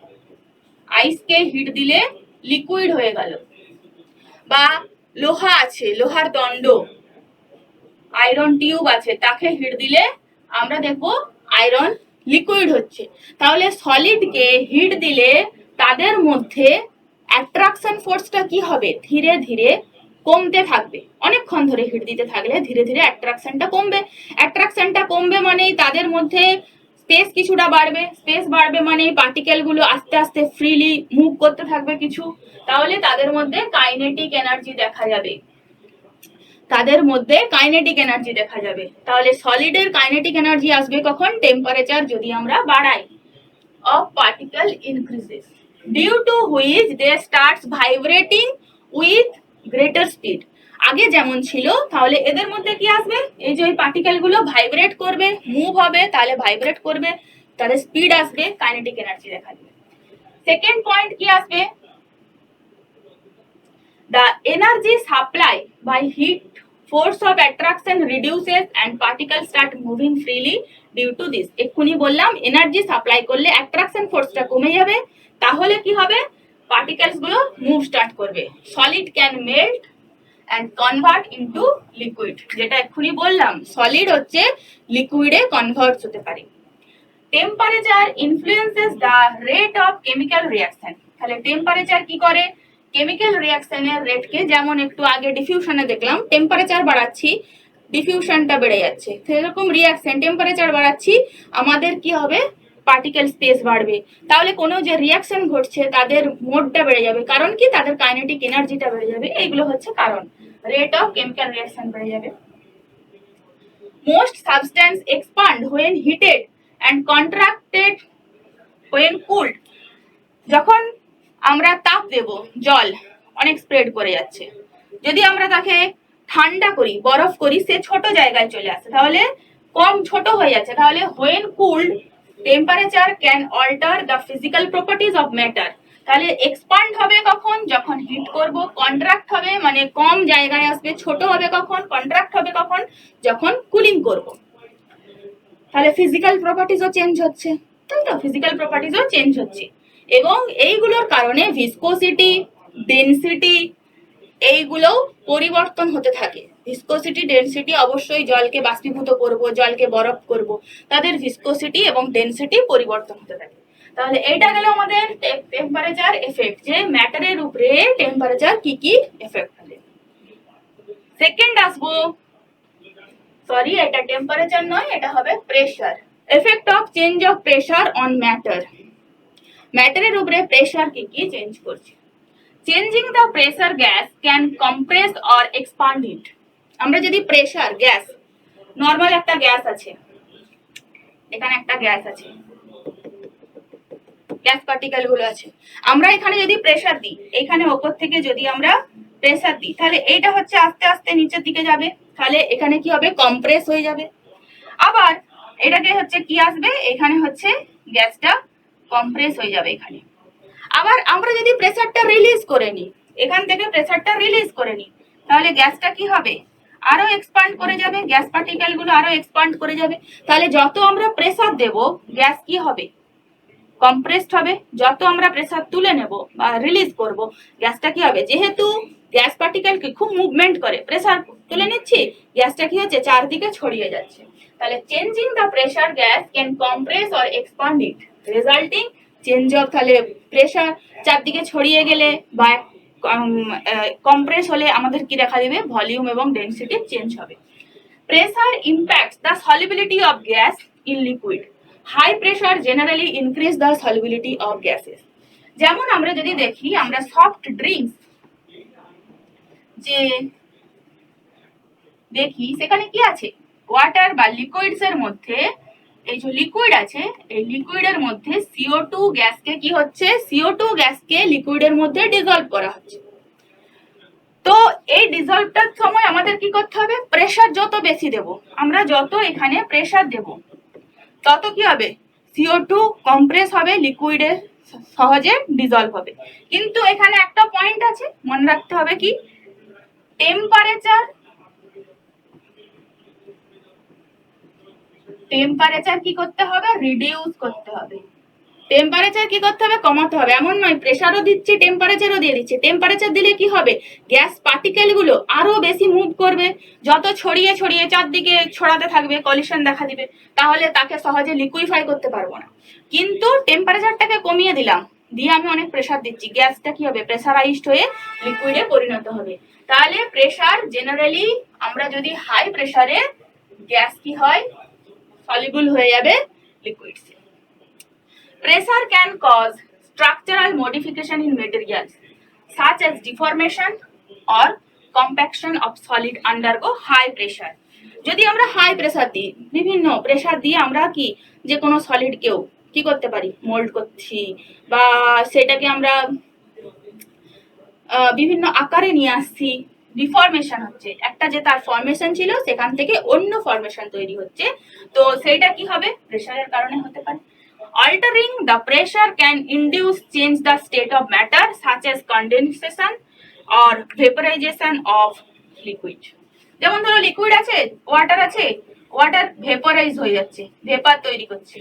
আইসকে হিট দিলে লিকুইড হয়ে গেল, বা লোহা আছে, লোহার দণ্ড, আয়রন টিউব আছে, তাকে হিট দিলে আমরা দেখবো আয়রন লিকুইড হচ্ছে। তাহলে সলিডকে হিট দিলে তাদের মধ্যে অ্যাট্রাকশন ফোর্সটা কি হবে, ধীরে ধীরে কমতে থাকবে। অনেকক্ষণ ধরে হিট দিতে থাকলে ধীরে ধীরে অ্যাট্রাকশনটা কমবে। অ্যাট্রাকশনটা কমবে মানেই তাদের মধ্যে স্পেস কিছুটা বাড়বে। স্পেস বাড়বে মানে পার্টিকেল গুলো আস্তে আস্তে ফ্রিলি মুভ করতে থাকবে কিছু। তাহলে তাদের মধ্যে কাইনেটিক এনার্জি দেখা যাবে। তাদের মধ্যে কাইনেটিক এনার্জি দেখা যাবে। তাহলে সলিডের কাইনেটিক এনার্জি আসবে কখন, টেম্পারেচার যদি আমরা বাড়াই। Of particle increases due to which they starts vibrating with greater speed. আগে যেমন ছিল, তাহলে এদের মধ্যে কি আসবে, এই যে ওই পার্টিকেল গুলো ভাইব্রেট করবে, মুভ হবে, তাহলে ভাইব্রেট করবে, তাহলে স্পিড আসবে, কাইনেটিক এনার্জি দেখা যাবে। সেকেন্ড পয়েন্ট কি আসবে, the energy supply by heat force of attraction reduces and particles start moving freely due to this। এক্ষুনি বললাম এনার্জি সাপ্লাই করলে অ্যাট্রাকশন ফোর্সটা কমে যাবে, তাহলে কি হবে, পার্টিকেলস গুলো মুভ স্টার্ট করবে। Solid can melt and convert into liquid, যেটা এক্ষুনি বললাম, সলিড হচ্ছে লিকুইডে কনভার্ট হতে পারে। Temperature influences the rate of chemical reaction. তাহলে টেম্পারেচার কি করে, কেমিক্যাল রিঅ্যাকশনের রেটকে, যেমন একটু আগে ডিফিউশনে দেখলাম টেম্পারেচার বাড়াচ্ছি ডিফিউশনটা বেড়ে যাচ্ছে, সেরকম রিঅ্যাকশন টেম্পারেচার বাড়াচ্ছি আমাদের কি হবে, পার্টিকেল স্পেস বাড়বে। তাহলে কোনো যে রিঅ্যাকশন ঘটছে তাদের মোডটা বেড়ে যাবে, কারণ কি, তাদের কাইনেটিক এনার্জিটা বেড়ে যাবে। এইগুলো হচ্ছে কারণ, রেট অফ কেমিক্যাল রিঅ্যাকশন বেড়ে যাবে। Most substance expand when heated and contracted when cooled। যখন আমরা তাপ দেব, জল অনেক স্প্রেড করে যাচ্ছে, যদি আমরা তাকে ঠান্ডা করি, বরফ করি, সে ছোট জায়গায় চলে আসে, তাহলে কম ছোট হয়ে যাচ্ছে। তাহলে when cooled temperature can alter the physical properties of matter। তাহলে এক্সপান্ড হবে কখন, যখন হিট করব। কন্ট্রাক্ট হবে মানে কম জায়গায় আসবে। ছোট হবে কখন, কন্ট্রাক্ট হবে কখন, যখন কুলিং করব। তাহলে ফিজিক্যাল প্রপার্টিজও চেঞ্জ হচ্ছে, তাই তো, ফিজিক্যাল প্রপার্টিজও চেঞ্জ হচ্ছে। এবং এইগুলোর কারণে ভিসকোসিটি, ডেনসিটি এইগুলোও পরিবর্তন হতে থাকে। ভিসকোসিটি, ডেনসিটি, অবশ্যই জলকে বাষ্পীভূত করব, জলকে বরফ করব, তাদের ভিসকোসিটি এবং ডেনসিটি পরিবর্তন হতে থাকে। তাহলে এটা গেল আমাদের টেম্পারেচার এফেক্ট, যে ম্যাটারের উপরে টেম্পারেচার কি কি এফেক্ট ফেলে। সেকেন্ড আসবো, সরি এটা টেম্পারেচার নয়, এটা হবে pressure. Effect of change of pressure on matter. ম্যাটারের উপরে প্রেসার কি কি চেঞ্জ করছে। Changing the pressure gas can compress or expand it. আমরা যদি প্রেসার গ্যাস, নর্মাল একটা গ্যাস আছে, এখানে একটা গ্যাস আছে, গ্যাস পার্টিকেল গুলো আছে, আমরা এখানে যদি প্রেসার দিই, এখানে ওপর থেকে যদি আমরা প্রেসার দিই, তাহলে এইটা হচ্ছে আস্তে আস্তে নিচের দিকে যাবে, তাহলে এখানে কি হবে, কম্প্রেস হয়ে যাবে। আবার এটাকে হচ্ছে কি আসবে, এখানে হচ্ছে গ্যাসটা কম্প্রেস হয়ে যাবে এখানে। আবার আমরা যদি প্রেসারটা রিলিজ করে নিই, এখান থেকে প্রেসারটা রিলিজ করে নিই, তাহলে গ্যাসটা কি হবে, আরো এক্সপান্ড করে যাবে, গ্যাস পার্টিকেল গুলো আরো এক্সপান্ড করে যাবে। তাহলে যত আমরা প্রেসার দেব, গ্যাস কি হবে, কম্প্রেসড হবে। যত আমরা প্রেসার তুলে নেব বা রিলিজ করব, গ্যাসটা কি হবে, যেহেতু গ্যাস পার্টিকেলকে খুব মুভমেন্ট করে, প্রেসার তুলে নিচ্ছি, গ্যাসটা কি হচ্ছে, চারদিকে ছড়িয়ে যাচ্ছে। তাহলে changing the pressure gas can compress or expand it, resulting change of, তাহলে প্রেসার চারদিকে ছড়িয়ে গেলে বা কম্প্রেস হলে আমাদের কি দেখা দেবে, ভলিউম এবং ডেনসিটি চেঞ্জ হবে। Pressure impacts the solubility of gas in liquid. High pressure generally increase the solubility of gases. যেমন আমরা যদি দেখি, আমরা সফট ড্রিঙ্কস যে দেখি, সেখানে কি আছে, ওয়াটার বা লিকুইডস এর মধ্যে, এই যে লিকুইড আছে, এই লিকুইডের মধ্যে CO2 গ্যাসকে কি হচ্ছে, CO2 গ্যাসকে লিকুইডের মধ্যে ডিজলভ করা হচ্ছে। তো এই ডিজলভটার সময় আমাদের কি করতে হবে, প্রেসার যত বেশি দেব, আমরা যত এখানে প্রেসার দেব, তত কি হবে, CO2 কম্প্রেস হবে, লিকুইডে সহজে ডিজলভ হবে। কিন্তু এখানে একটা পয়েন্ট আছে, মনে রাখতে হবে কি, টেম্পারেচার কি করতে হবে, রিডিউস করতে হবে। টেম্পারেচার কি করতে হবে, কমাতে হবে। এমন নয় প্রেসারও দিচ্ছি টেম্পারেচারও দিয়ে দিচ্ছি। টেম্পারেচার দিলে কি হবে, গ্যাস পার্টিকেল গুলো আরো বেশি মুভ করবে, যত ছড়িয়ে ছড়িয়ে চারদিকে ছড়াতে থাকবে কলিশন দেখা দিবে, তাহলে তাকে সহজে লিকুইফাই করতে পারবো না। কিন্তু টেম্পারেচারটাকে কমিয়ে দিলাম, দিয়ে আমি অনেক প্রেসার দিচ্ছি, গ্যাসটা কি হবে, প্রেসারাইজড হয়ে লিকুইডে পরিণত হবে। তাহলে প্রেসার জেনারেলি আমরা যদি হাই প্রেসারে, গ্যাস কি হয়, সলিবল হয়ে যাবে liquids. Pressure can cause structural modification in materials such as deformation or compaction of solid undergo high pressure. যদি আমরা হাই প্রেসার দিই, বিভিন্ন প্রেসার দিয়ে আমরা কি যে কোনো সলিডকেও কি করতে পারি, মোল্ড করছি, বা সেটাকে আমরা বিভিন্ন আকারে নিয়ে আসছি, ডিফরমেশন হচ্ছে, একটা যে তার ফরমেশন ছিল সেখান থেকে অন্য ফরমেশন তৈরি হচ্ছে, তো সেইটা কি হবে, প্রেসারের কারণে হতে পারে। Altering the pressure can induce change the state of matter such as condensation or vaporization of liquid. যেমন ধরো লিকুইড আছে, ওয়াটার আছে, ওয়াটার ভেপোরাইজ হয়ে যাচ্ছে, ভেপার তৈরি করছে।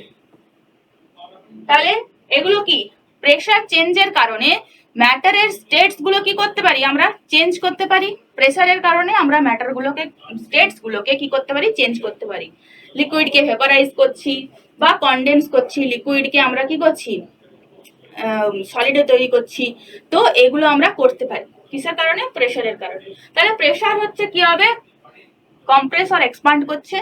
তাহলে এগুলো কি, প্রেসার চেঞ্জের কারণে ম্যাটারের স্টেটস গুলো কি করতে পারি, আমরা চেঞ্জ করতে পারি। প্রেসারের কারণে আমরা ম্যাটার গুলোকে, স্টেটস গুলোকে কি করতে পারি, চেঞ্জ করতে পারি। লিকুইডকে ভেপারাইজ করছি বা কনডেন্স করছি, লিকুইডকে আমরা কি করছি, সলিডে তৈরি করছি, তো এগুলো আমরা করতে পারি কিসের কারণে, প্রেসারের কারণে। তাহলে প্রেসার হচ্ছে কি হবে, কম্প্রেস আর এক্সপান্ড করছে।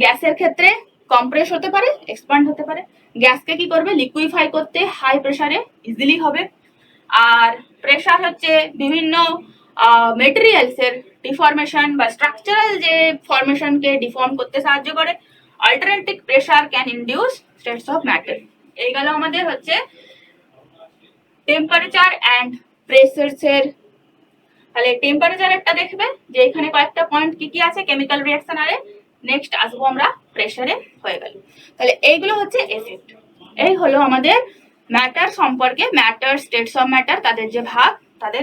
গ্যাসের ক্ষেত্রে কম্প্রেস হতে পারে, এক্সপান্ড হতে পারে। গ্যাসকে কি করবে, লিকুইফাই করতে হাই প্রেসারে ইজিলি হবে। আর প্রেসার হচ্ছে বিভিন্ন মেটেরিয়ালসের ডিফরমেশন বা স্ট্রাকচারাল যে ফরমেশনকে ডিফর্ম করতে সাহায্য করে। Alternative pressure can induce states of matter. এই গেল আমাদের হচ্ছে টেম্পারেচার অ্যান্ড প্রেসারসের। তাহলে টেম্পারেচারটা দেখবে যে এখানে কয়েকটা পয়েন্ট কি কি আছে কেমিক্যাল রিঅ্যাকশন আরে। নেক্সট আসবো আমরা প্রেসারে, হয়ে গেল। তাহলে এইগুলো হচ্ছে এফেক্ট। এই হলো আমাদের ম্যাটার সম্পর্কে, ম্যাটার, স্টেটস অফ ম্যাটার, তাদের যে ভাগ, তাদের।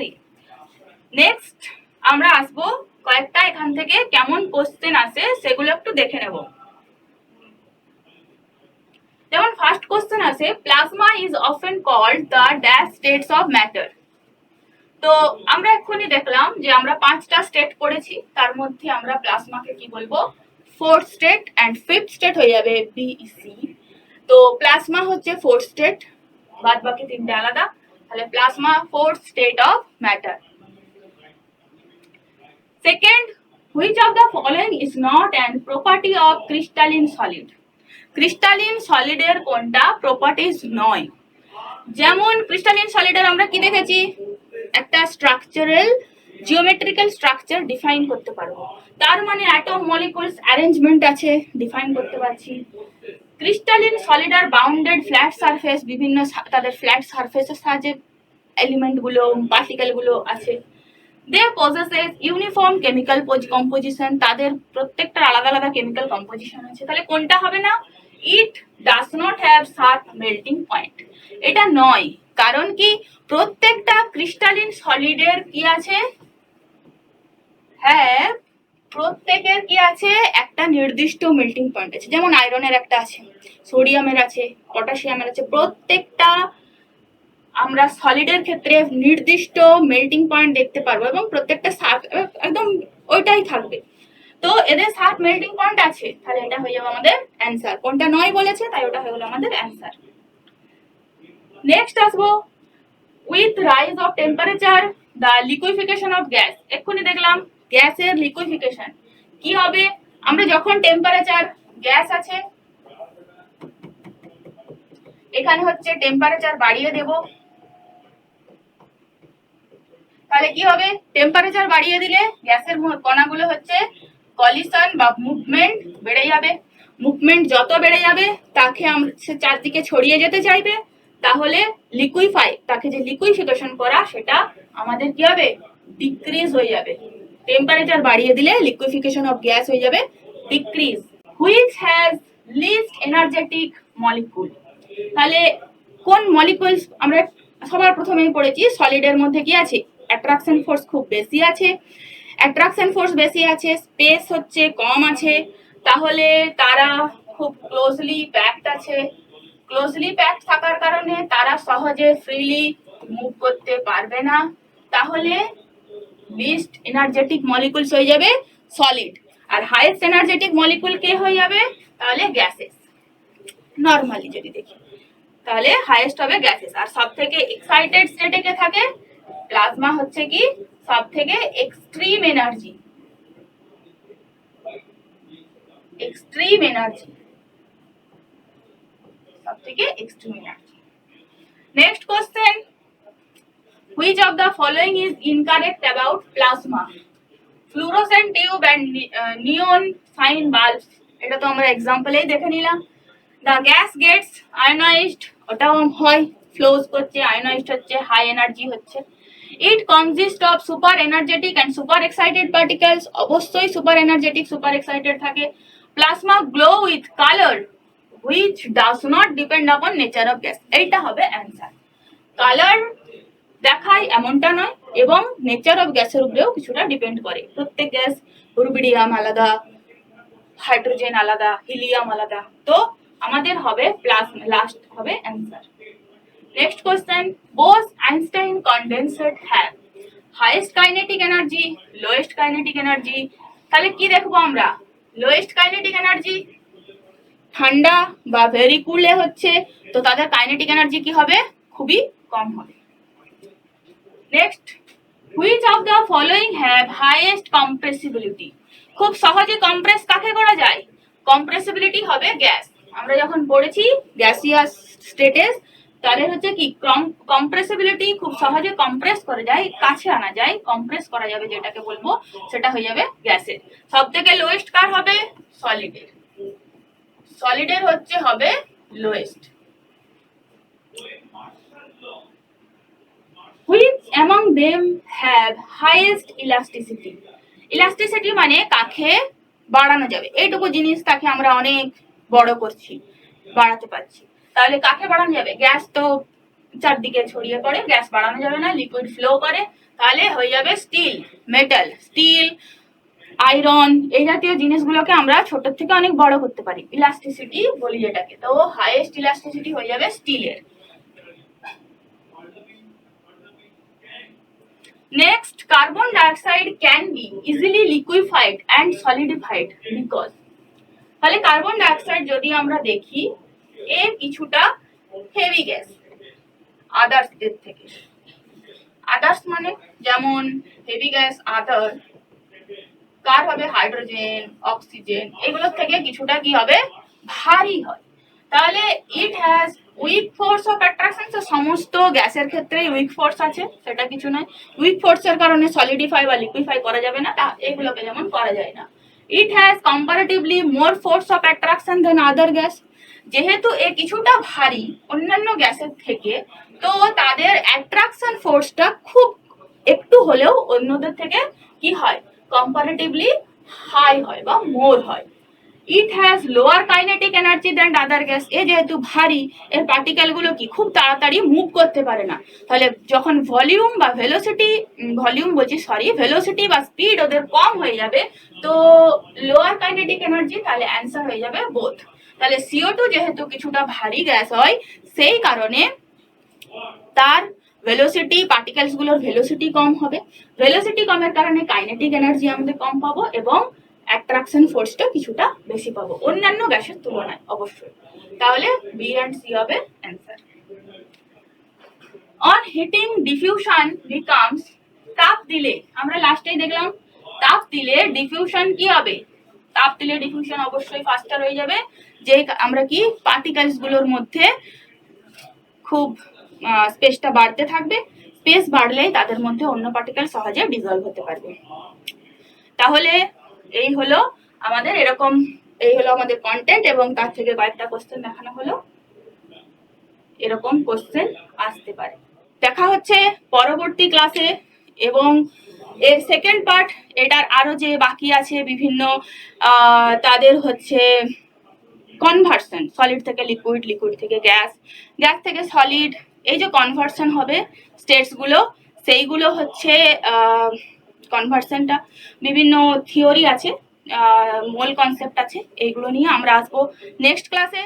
নেক্সট আমরা আসবো কয়েকটা এখান থেকে কেমন কোশ্চেন আসে সেগুলো একটু দেখে নেব। যেমন ফার্স্ট কোশ্চেন আছে, plasma is often called the dash states of matter. তো আমরা এক্ষুনি দেখলাম যে আমরা 5টা স্টেট পড়েছি, তার মধ্যে আমরা প্লাজমাকে কি বলবো, fourth state, and fifth state হয়ে যাবে বিসি। তো প্লাজমা হচ্ছে ফোর্থ স্টেট, বাদ বাকি 3টে আলাদা। তাহলে plasma fourth state of matter. Second, which of the following is not an property of crystalline solid. ক্রিস্টালিন সলিডের কোনটা প্রপার্টিজ নয়। যেমন ক্রিস্টালিন সলিডের আমরা কি দেখেছি, একটা স্ট্রাকচারাল জিওমেট্রিক্যাল স্ট্রাকচার ডিফাইন করতে পারবো, তার মানে অ্যাটম মলিকুলস অ্যারেঞ্জমেন্ট আছে, ডিফাইন করতে পারছি। ক্রিস্টালিন সলিড আর বাউন্ডেড ফ্ল্যাট সারফেস, বিভিন্ন তাদের ফ্ল্যাট সারফেসের সাহায্যে এলিমেন্ট গুলো, পার্টিকেল গুলো আছে। দে পজেসেস ইউনিফর্ম কেমিক্যাল কম্পোজিশন, তাদের প্রত্যেকটার আলাদা আলাদা কেমিক্যাল কম্পোজিশন আছে। তাহলে কোনটা হবে না, it does not have sharp melting point, এটা নয়। কারণ কি, প্রত্যেকটা ক্রিস্টালিন সলিডের কি আছে, হ্যাঁ প্রত্যেকের কি আছে, একটা নির্দিষ্ট মেল্টিং পয়েন্ট আছে। যেমন আয়রনের একটা আছে, সোডিয়ামের আছে, পটাশিয়ামের আছে। প্রত্যেকটা আমরা সলিডের ক্ষেত্রে নির্দিষ্ট মেল্টিং পয়েন্ট দেখতে পারবো, এবং প্রত্যেকটা একদম ওইটাই থাকবে। তো এদের 7 মেল্টিং পয়েন্ট আছে, তাহলে এটা হয়ে যাবে আমাদের অ্যান্সার। কোনটা নয় বলেছে, তাই ওটা হয়ে গেল আমাদের অ্যান্সার। নেক্সট আসবো, with rise of temperature the liquefaction of gas. এক্ষুনি দেখলাম গ্যাসের লিকুইফিকেশন কি হবে, আমরা যখন টেম্পারেচার, গ্যাস আছে এখানে হচ্ছে টেম্পারেচার বাড়িয়ে দেব, তাহলে কি হবে, টেম্পারেচার বাড়িয়ে দিলে গ্যাসের কণাগুলো হচ্ছে কলিশন বা মুভমেন্ট বেড়ে যাবে। মুভমেন্ট যত বেড়ে যাবে তাকে চারদিকে ছড়িয়ে যেতে চাইবে, তাহলে লিকুইফাই, তাকে যে লিকুইফিকেশন করা সেটা আমাদের কি হবে, ডিক্রিজ হয়ে যাবে। টেম্পারেচার বাড়িয়ে দিলে লিকুইফিকেশন অফ গ্যাস হয়ে যাবে decrease. Which has least energetic molecule. তাহলে কোন মলিকুলস আমরা সবার প্রথমেই পড়েছি, সলিডের মধ্যে কি আছে, অ্যাট্রাকশন ফোর্স খুব বেশি আছে, অ্যাট্রাকশন ফোর্স বেশি আছে, স্পেস হচ্ছে কম আছে, তাহলে তারা খুব ক্লোজলি প্যাকড আছে, ক্লোজলি প্যাকড থাকার কারণে তারা সহজে ফ্রিলি মুভ করতে পারবে না, তাহলে লিস্ট এনার্জেটিক মলিকুলস হয়ে যাবে সলিড, আর হাইয়েস্ট এনার্জেটিক মলিকুল কে হয়ে যাবে তাহলে গ্যাসেস। নর্মালি যদি দেখি তাহলে হাইয়েস্ট হবে গ্যাসেস, আর সব থেকে এক্সাইটেড স্টেটে কে থাকে, প্লাজমা হচ্ছে কি সব থেকে এক্সট্রিম এনার্জি, এক্সট্রিম এনার্জি, সব থেকে extreme energy. Next question, which of the following is incorrect about plasma? Fluorescent tube and neon sign bulbs, এটা তো আমরা এক্সাম্পলেই দেখে নিলাম। দ্য গ্যাস গেটস আয়নাইজড, ওটাও হয়, ফ্লোজ করছে, আয়নাইজড হচ্ছে, হাই এনার্জি হচ্ছে। It consist of super energetic and super excited particles, অবশ্যই সুপার এনার্জেটিক সুপার এক্সাইটেড থাকে। Plasma glow with colour which does not depend upon nature of gas, এইটা হবে answer. Colour দেখায় এমনটা নয়, এবং নেচার অফ গ্যাসের উপরেও কিছুটা ডিপেন্ড করে। প্রত্যেক গ্যাস, রুবিডিয়াম আলাদা, হাইড্রোজেন আলাদা, হিলিয়াম আলাদা, তো আমাদের হবে প্লাজমা, লাস্ট হবে answer. Next question, Bose Einstein condenser have highest kinetic energy, lowest kinetic energy. তাহলে কি দেখবো আমরা, লোয়েস্ট কাইনেটিক এনার্জি ঠান্ডা বা ভেরি কুলে হচ্ছে, তো তাদের কাইনেটিক এনার্জি কি হবে, খুবই কম হবে। Next, which of the following have highest compressibility, খুব সহজে কম্প্রেস কাকে করা যায়, কম্প্রেসিবিলিটি হবে গ্যাস। আমরা যখন পড়েছি গ্যাসিয়াস স্টেটেস, তাহলে হচ্ছে কি কম্প্রেসিবিলিটি, খুব সহজে কম্প্রেস করা যায়, কাছে আনা যায়, কম্প্রেস করা যাবে যেটাকে বলবো, সেটা হয়ে যাবে গ্যাসের। সব থেকে লোয়েস্ট কার হবে, সলিডের, সলিডের হচ্ছে হবে lowest. Which among them have highest elasticity? Elasticity মানে কাকে বাড়ানো যাবে, এইটুকু জিনিস তাকে আমরা অনেক বড় করছি, বাড়াতে পারছি, তাহলে কাকে বাড়ানো যাবে, গ্যাস তো চারদিকে ছড়িয়ে পড়ে, গ্যাস বাড়ানো যাবে না, লিকুইড ফ্লো করে, তাহলে হয়ে যাবে স্টিল, মেটাল, স্টিল, আয়রন, এই জাতীয় জিনিসগুলোকে আমরা ছোট থেকে অনেক বড় করতে পারি, ইলাস্টিসিটি বলি যেটাকে, তো হাইয়েস্ট ইলাস্টিসিটি হয়ে যাবে স্টিলের। Next, carbon dioxide can be easily liquefied and solidified because, তাহলে কার্বন ডাইঅক্সাইড যদি আমরা দেখি, এ কিছুটা হেভি গ্যাস আদার্স এর থেকে। আদার্স মানে যেমন হেভি গ্যাস আদার কার হবে, হাইড্রোজেন, অক্সিজেন, এগুলোর থেকে কিছুটা কি হবে, ভারী হয়। তাহলে it has week force of attraction, তো সমস্ত গ্যাসের ক্ষেত্রেই উইক ফোর্স আছে, সেটা কিছু নয়, উইক ফোর্সের কারণে সলিডিফাই বা লিকুইফাই করা যাবে না, তা এগুলোকে যেমন করা যায় না। It has comparatively more force of attraction than other gas, যেহেতু এ কিছুটা ভারী অন্যান্য গ্যাসের থেকে, তো তাদের অ্যাট্রাকশন ফোর্সটা খুব একটু হলেও অন্যদের থেকে কি হয়, কম্পারেটিভলি হাই হয় বা মোর হয়। It has lower kinetic energy than other gas, এ যেহেতু ভারী, এর পার্টিকেল গুলো কি খুব তাড়াতাড়ি মুভ করতে পারে না, তাহলে যখন ভলিউম বা ভেলোসিটি, ভেলোসিটি বা স্পিড ওদের কম হয়ে যাবে, তো লোয়ার কাইনেটিক এনার্জি, তাহলে অ্যান্সার হয়ে যাবে বোথ। তাহলে CO2 যেহেতু কিছুটা ভারী গ্যাস হয়, সেই কারণে তার ভেলোসিটি, পার্টিকেলস গুলোর ভেলোসিটি কম হবে, ভেলোসিটি কমের কারণে কাইনেটিক এনার্জি আমাদের কম পাবো, এবং অ্যাট্রাকশন ফোর্সটা কিছুটা বেশি পাবো অন্যান্য গ্যাসের তুলনায় অবশ্যই, তাহলে বি এন্ড সি হবে answer. On heating diffusion becomes, তাপ দিলে, আমরা লাস্টেই দেখলাম তাপ দিলে ডিফিউশন কি হবে, তাপ দিলে ডিফিউশন অবশ্যই ফাস্টার হয়ে যাবে, যে আমরা কি পার্টিকেলস গুলোর মধ্যে খুব স্পেসটা বাড়তে থাকবে, স্পেস বাড়লেই তাদের মধ্যে অন্য পার্টিকেল সহজে ডিজলভ হতে পারবে। তাহলে এই হলো আমাদের এরকম, এই হলো আমাদের কন্টেন্ট, এবং তার থেকে কয়েকটা কোশ্চেন দেখানো হলো, এরকম কোশ্চেন আসতে পারে। দেখা হচ্ছে পরবর্তী ক্লাসে, এবং এর সেকেন্ড পার্ট, এটার আরো যে বাকি আছে বিভিন্ন তাদের হচ্ছে কনভার্সন, সলিড থেকে লিকুইড, লিকুইড থেকে গ্যাস, গ্যাস থেকে সলিড, এই যে কনভার্সন হবে স্টেটস গুলো, সেইগুলো হচ্ছে কনভার্সনটা বিভিন্ন থিওরি আছে, মোল কনসেপ্ট আছে, এইগুলো নিয়ে আমরা আসবো নেক্সট ক্লাসে।